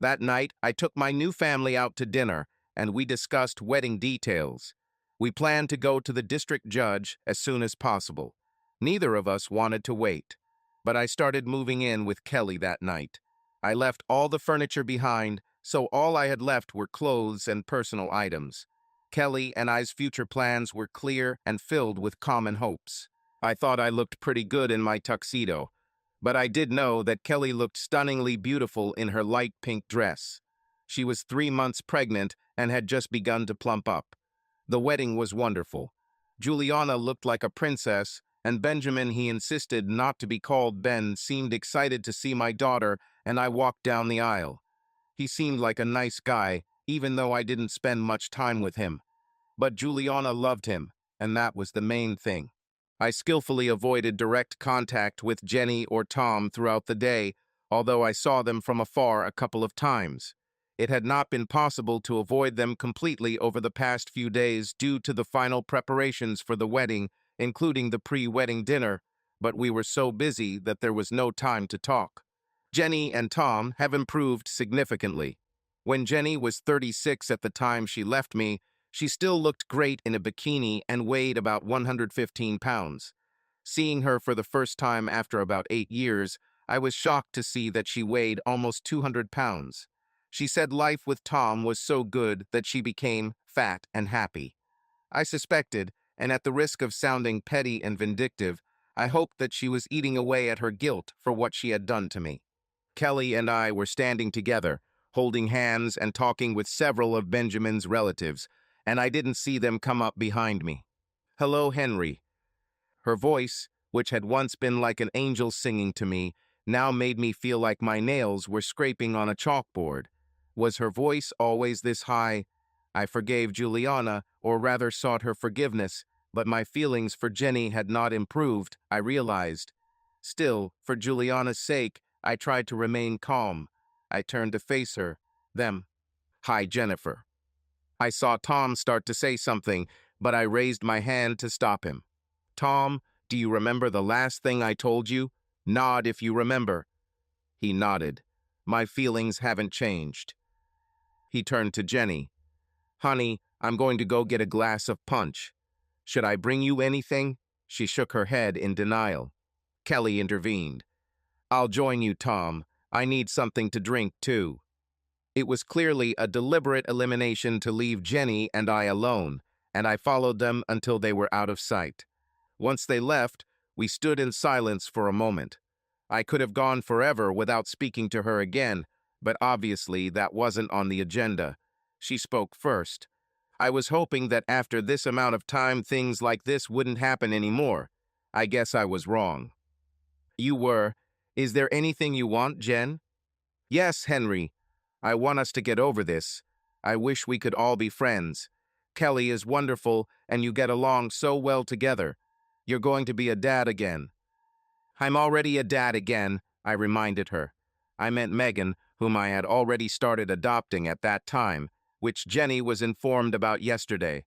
That night, I took my new family out to dinner, and we discussed wedding details. We planned to go to the district judge as soon as possible. Neither of us wanted to wait, but I started moving in with Kelly that night. I left all the furniture behind, so all I had left were clothes and personal items. Kelly and I's future plans were clear and filled with common hopes. I thought I looked pretty good in my tuxedo, but I did know that Kelly looked stunningly beautiful in her light pink dress. She was 3 months pregnant and had just begun to plump up. The wedding was wonderful. Juliana looked like a princess, and Benjamin, he insisted not to be called Ben, seemed excited to see my daughter, and I walked down the aisle. He seemed like a nice guy, even though I didn't spend much time with him. But Juliana loved him, and that was the main thing. I skillfully avoided direct contact with Jenny or Tom throughout the day, although I saw them from afar a couple of times. It had not been possible to avoid them completely over the past few days due to the final preparations for the wedding, including the pre-wedding dinner, but we were so busy that there was no time to talk. Jenny and Tom have improved significantly. When Jenny was 36 at the time she left me, she still looked great in a bikini and weighed about 115 pounds. Seeing her for the first time after about 8 years, I was shocked to see that she weighed almost 200 pounds. She said life with Tom was so good that she became fat and happy. I suspected, and at the risk of sounding petty and vindictive, I hoped that she was eating away at her guilt for what she had done to me. Kelly and I were standing together, holding hands and talking with several of Benjamin's relatives, and I didn't see them come up behind me. "Hello, Henry." Her voice, which had once been like an angel singing to me, now made me feel like my nails were scraping on a chalkboard. Was her voice always this high? I forgave Juliana, or rather sought her forgiveness, but my feelings for Jenny had not improved, I realized. Still, for Juliana's sake, I tried to remain calm. I turned to face her. Them. Hi, Jennifer. I saw Tom start to say something, but I raised my hand to stop him. Tom, do you remember the last thing I told you? Nod if you remember. He nodded. My feelings haven't changed. He turned to Jenny. Honey, I'm going to go get a glass of punch. Should I bring you anything? She shook her head in denial. Kelly intervened. I'll join you, Tom. I need something to drink, too. It was clearly a deliberate elimination to leave Jenny and I alone, and I followed them until they were out of sight. Once they left, we stood in silence for a moment. I could have gone forever without speaking to her again, but obviously that wasn't on the agenda. She spoke first. I was hoping that after this amount of time things like this wouldn't happen anymore. I guess I was wrong. You were. Is there anything you want, Jen? Yes, Henry. I want us to get over this. I wish we could all be friends. Kelly is wonderful, and you get along so well together. You're going to be a dad again. I'm already a dad again, I reminded her. I meant Megan, whom I had already started adopting at that time, which Jenny was informed about yesterday.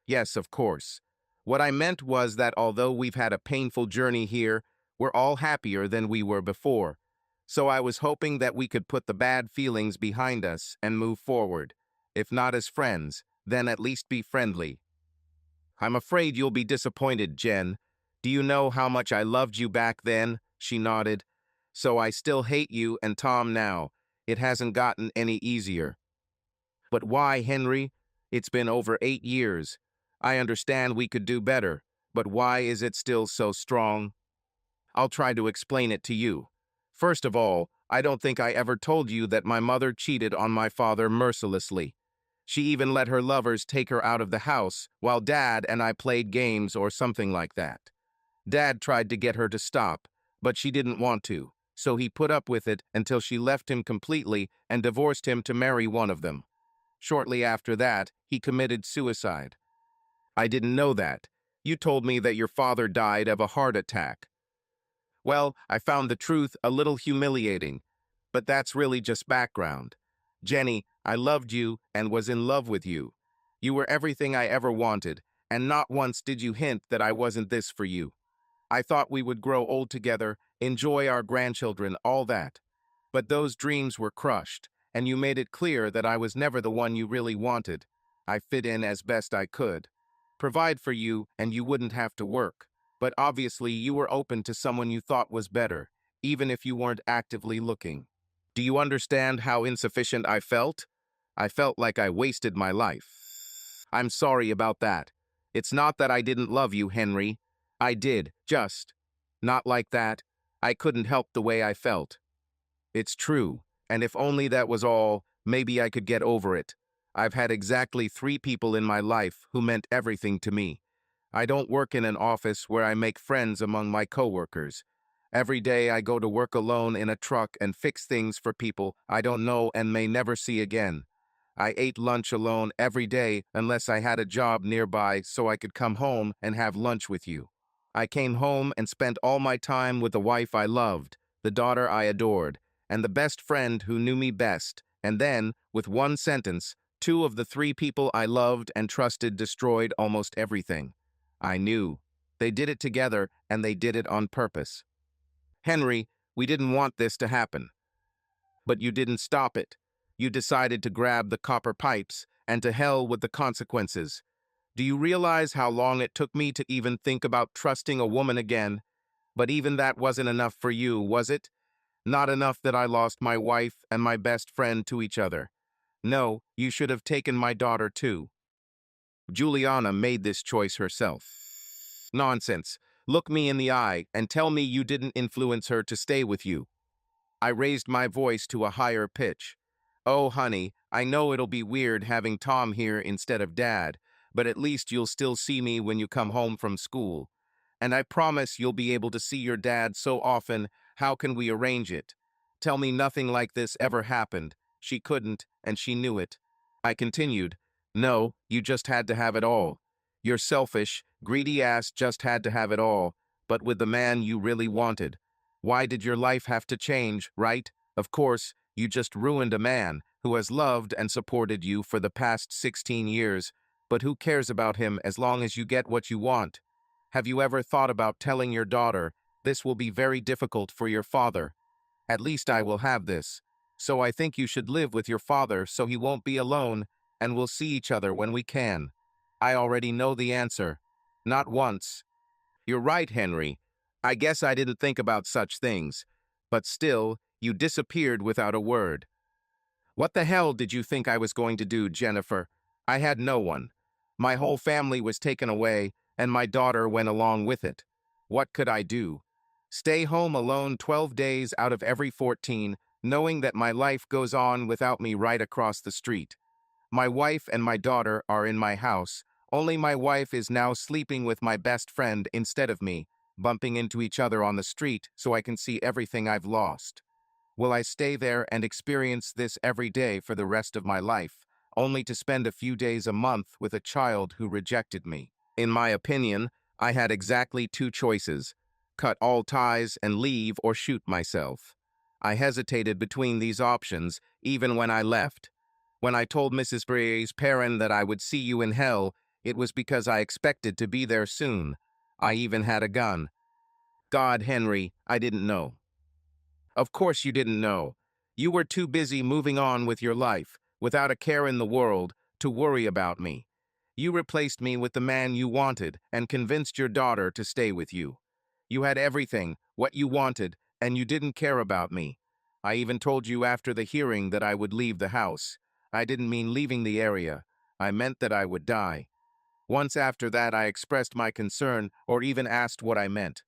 Yes, of course. What I meant was that although we've had a painful journey here, we're all happier than we were before. So I was hoping that we could put the bad feelings behind us and move forward. If not as friends, then at least be friendly. I'm afraid you'll be disappointed, Jen. Do you know how much I loved you back then? She nodded. So I still hate you and Tom now. It hasn't gotten any easier. But why, Henry? It's been over 8 years. I understand we could do better, but why is it still so strong? I'll try to explain it to you. First of all, I don't think I ever told you that my mother cheated on my father mercilessly. She even let her lovers take her out of the house while Dad and I played games or something like that. Dad tried to get her to stop, but she didn't want to, so he put up with it until she left him completely and divorced him to marry one of them. Shortly after that, he committed suicide. I didn't know that. You told me that your father died of a heart attack. Well, I found the truth a little humiliating, but that's really just background. Jenny, I loved you and was in love with you. You were everything I ever wanted, and not once did you hint that I wasn't this for you. I thought we would grow old together, enjoy our grandchildren, all that. But those dreams were crushed, and you made it clear that I was never the one you really wanted. I fit in as best I could. Provide for you, and you wouldn't have to work. But obviously you were open to someone you thought was better, even if you weren't actively looking. Do you understand how insufficient I felt? I felt like I wasted my life. I'm sorry about that. It's not that I didn't love you, Henry. I did, just. Not like that. I couldn't help the way I felt. It's true, and if only that was all, maybe I could get over it. I've had exactly 3 people in my life who meant everything to me. I don't work in an office where I make friends among my coworkers. Every day I go to work alone in a truck and fix things for people I don't know and may never see again. I ate lunch alone every day unless I had a job nearby so I could come home and have lunch with you. I came home and spent all my time with the wife I loved, the daughter I adored, and the best friend who knew me best, and then, with one sentence, 2 of the 3 people I loved and trusted destroyed almost everything. I knew. They did it together, and they did it on purpose. Henry, we didn't want this to happen. But you didn't stop it. You decided to grab the copper pipes, and to hell with the consequences. Do you realize how long it took me to even think about trusting a woman again? But even that wasn't enough for you, was it? Not enough that I lost my wife and my best friend to each other. No, you should have taken my daughter too. Juliana made this choice herself. Nonsense. Look me in the eye and tell me you didn't influence her to stay with you. I raised my voice to a higher pitch. Oh, honey, I know it'll be weird having Tom here instead of Dad, but at least you'll still see me when you come home from school. And I promise you'll be able to see your dad so often. How can we arrange it? Tell me nothing like this ever happened. She couldn't, and she knew it. I continued, no, you just had to have it all. Your selfish, greedy ass just had to have it all, but with the man you really wanted. Why did your life have to change, right? Of course, you just ruined a man who has loved and supported you for the past 16 years, but who cares about him as long as you get what you want? Have you ever thought about telling your daughter, this will be very difficult for your father? At least I will have this. So I think you should live with your father so he won't be alone, and we'll see each other when we can. I already know the answer. Not once. You're right, Henry. I guess I didn't think about such things. But still, you disappeared without a word. What the hell did you think I was going to do, Jennifer? I had no one. My whole family was taken away, and my daughter went along with it. What could I do? Stay home alone 12 days out of every 14, knowing that my life goes on without me right across the street. My wife and my daughter are in my house, only my wife is now sleeping with my best friend instead of me, bumping into each other on the street so I can see everything I've lost. Will I stay there and experience this every day for the rest of my life, only to spend a few days a month with a child who rejected me? In my opinion, I had exactly two choices: cut all ties and leave or shoot myself. I hesitated between these options even when I left. When I told Mrs. Bray's parent that I would see you in hell, it was because I expected to be there soon. I even had a gun. God, Henry, I didn't know. Of course you didn't know. You were too busy moving on with your life, without a care in the world, to worry about me. You replaced me with the man you wanted and convinced your daughter to stay with you. You had everything, what you wanted, and you didn't care about me. I even told you after the hearing that I would leave the house. I didn't mean leaving the area. I meant that I would die. Once after that, I expressed my concern or even asked what I meant.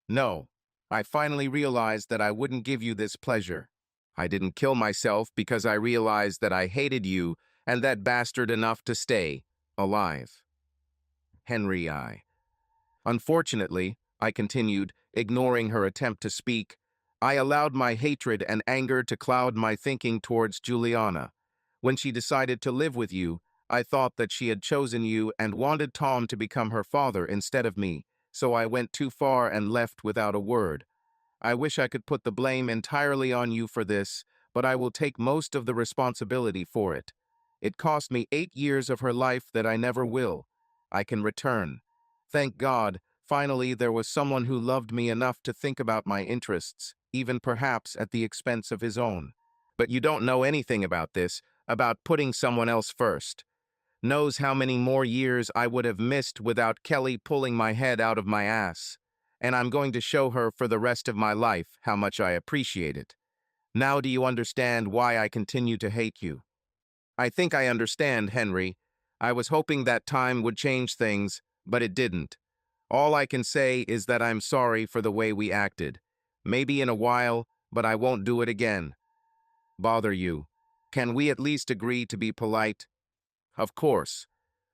No, I finally realized that I wouldn't give you this pleasure. I didn't kill myself because I realized that I hated you and that bastard enough to stay alive. Henry I. Unfortunately, I continued, ignoring her attempt to speak, I allowed my hatred and anger to cloud my thinking towards Juliana. When she decided to live with you, I thought that she had chosen you and wanted Tom to become her father instead of me, so I went too far and left without a word. I wish I could put the blame entirely on you for this, but I will take most of the responsibility for it. It cost me 8 years of her life that I never will. I can return. Thank God, finally there was someone who loved me enough to think about my interests, even perhaps at the expense of his own. But you don't know anything about this, about putting someone else first. Knows how many more years I would have missed without Kelly pulling my head out of my ass. And I'm going to show her for the rest of my life how much I appreciate it. Now do you understand why I continue to hate you? I think I understand, Henry. I was hoping that time would change things, but it didn't. All I can say is that I'm sorry for the way we acted. Maybe in a while, but I won't do it again. Bother you. Can we at least agree to be polite? Of course.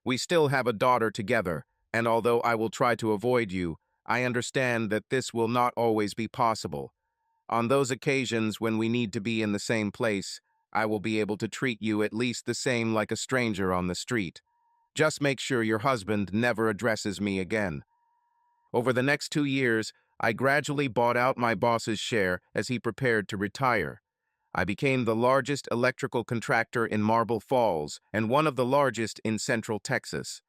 We still have a daughter together, and although I will try to avoid you, I understand that this will not always be possible. On those occasions when we need to be in the same place, I will be able to treat you at least the same like a stranger on the street. Just make sure your husband never addresses me again. Over the next 2 years, I gradually bought out my boss's share as he prepared to retire. I became the largest electrical contractor in Marble Falls and one of the largest in Central Texas.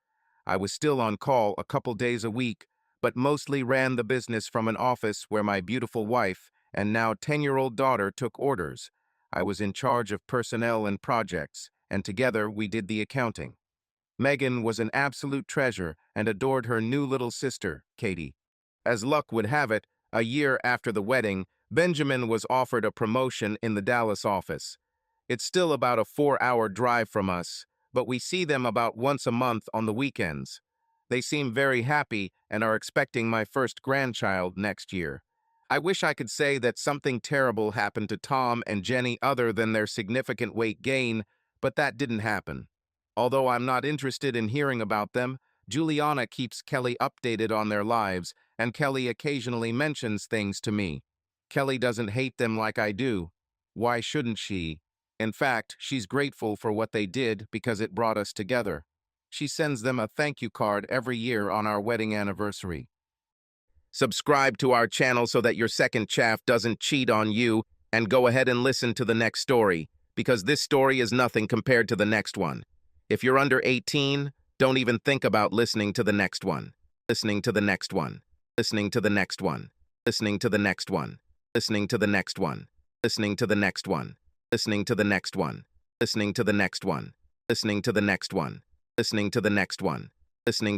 I was still on call a couple days a week, but mostly ran the business from an office where my beautiful wife and now 10-year-old daughter took orders. I was in charge of personnel and projects, and together we did the accounting. Megan was an absolute treasure and adored her new little sister, Katie. As luck would have it, a year after the wedding, Benjamin was offered a promotion in the Dallas office. It's still about a 4-hour drive from us, but we see them about once a month on the weekends. They seem very happy and are expecting my first grandchild next year. I wish I could say that something terrible happened to Tom and Jenny other than their significant weight gain, but that didn't happen. Although I'm not interested in hearing about them, Juliana keeps Kelly updated on their lives, and Kelly occasionally mentions things to me. Kelly doesn't hate them like I do. Why shouldn't she? In fact, she's grateful for what they did because it brought us together. She sends them a thank you card every year on our wedding anniversary. Subscribe to our channel so that your second chaff doesn't cheat on you, and go ahead and listen to the next story, because this story is nothing compared to the next one. If you're under 18, don't even think about listening to the next one. Listening to the next one. Listening to the next one. Listening to the next one. Listening to the next one. Listening to the next one. Listening to the next one. Listening to the next one. Listening to the next one. Listening to the next one. Listening to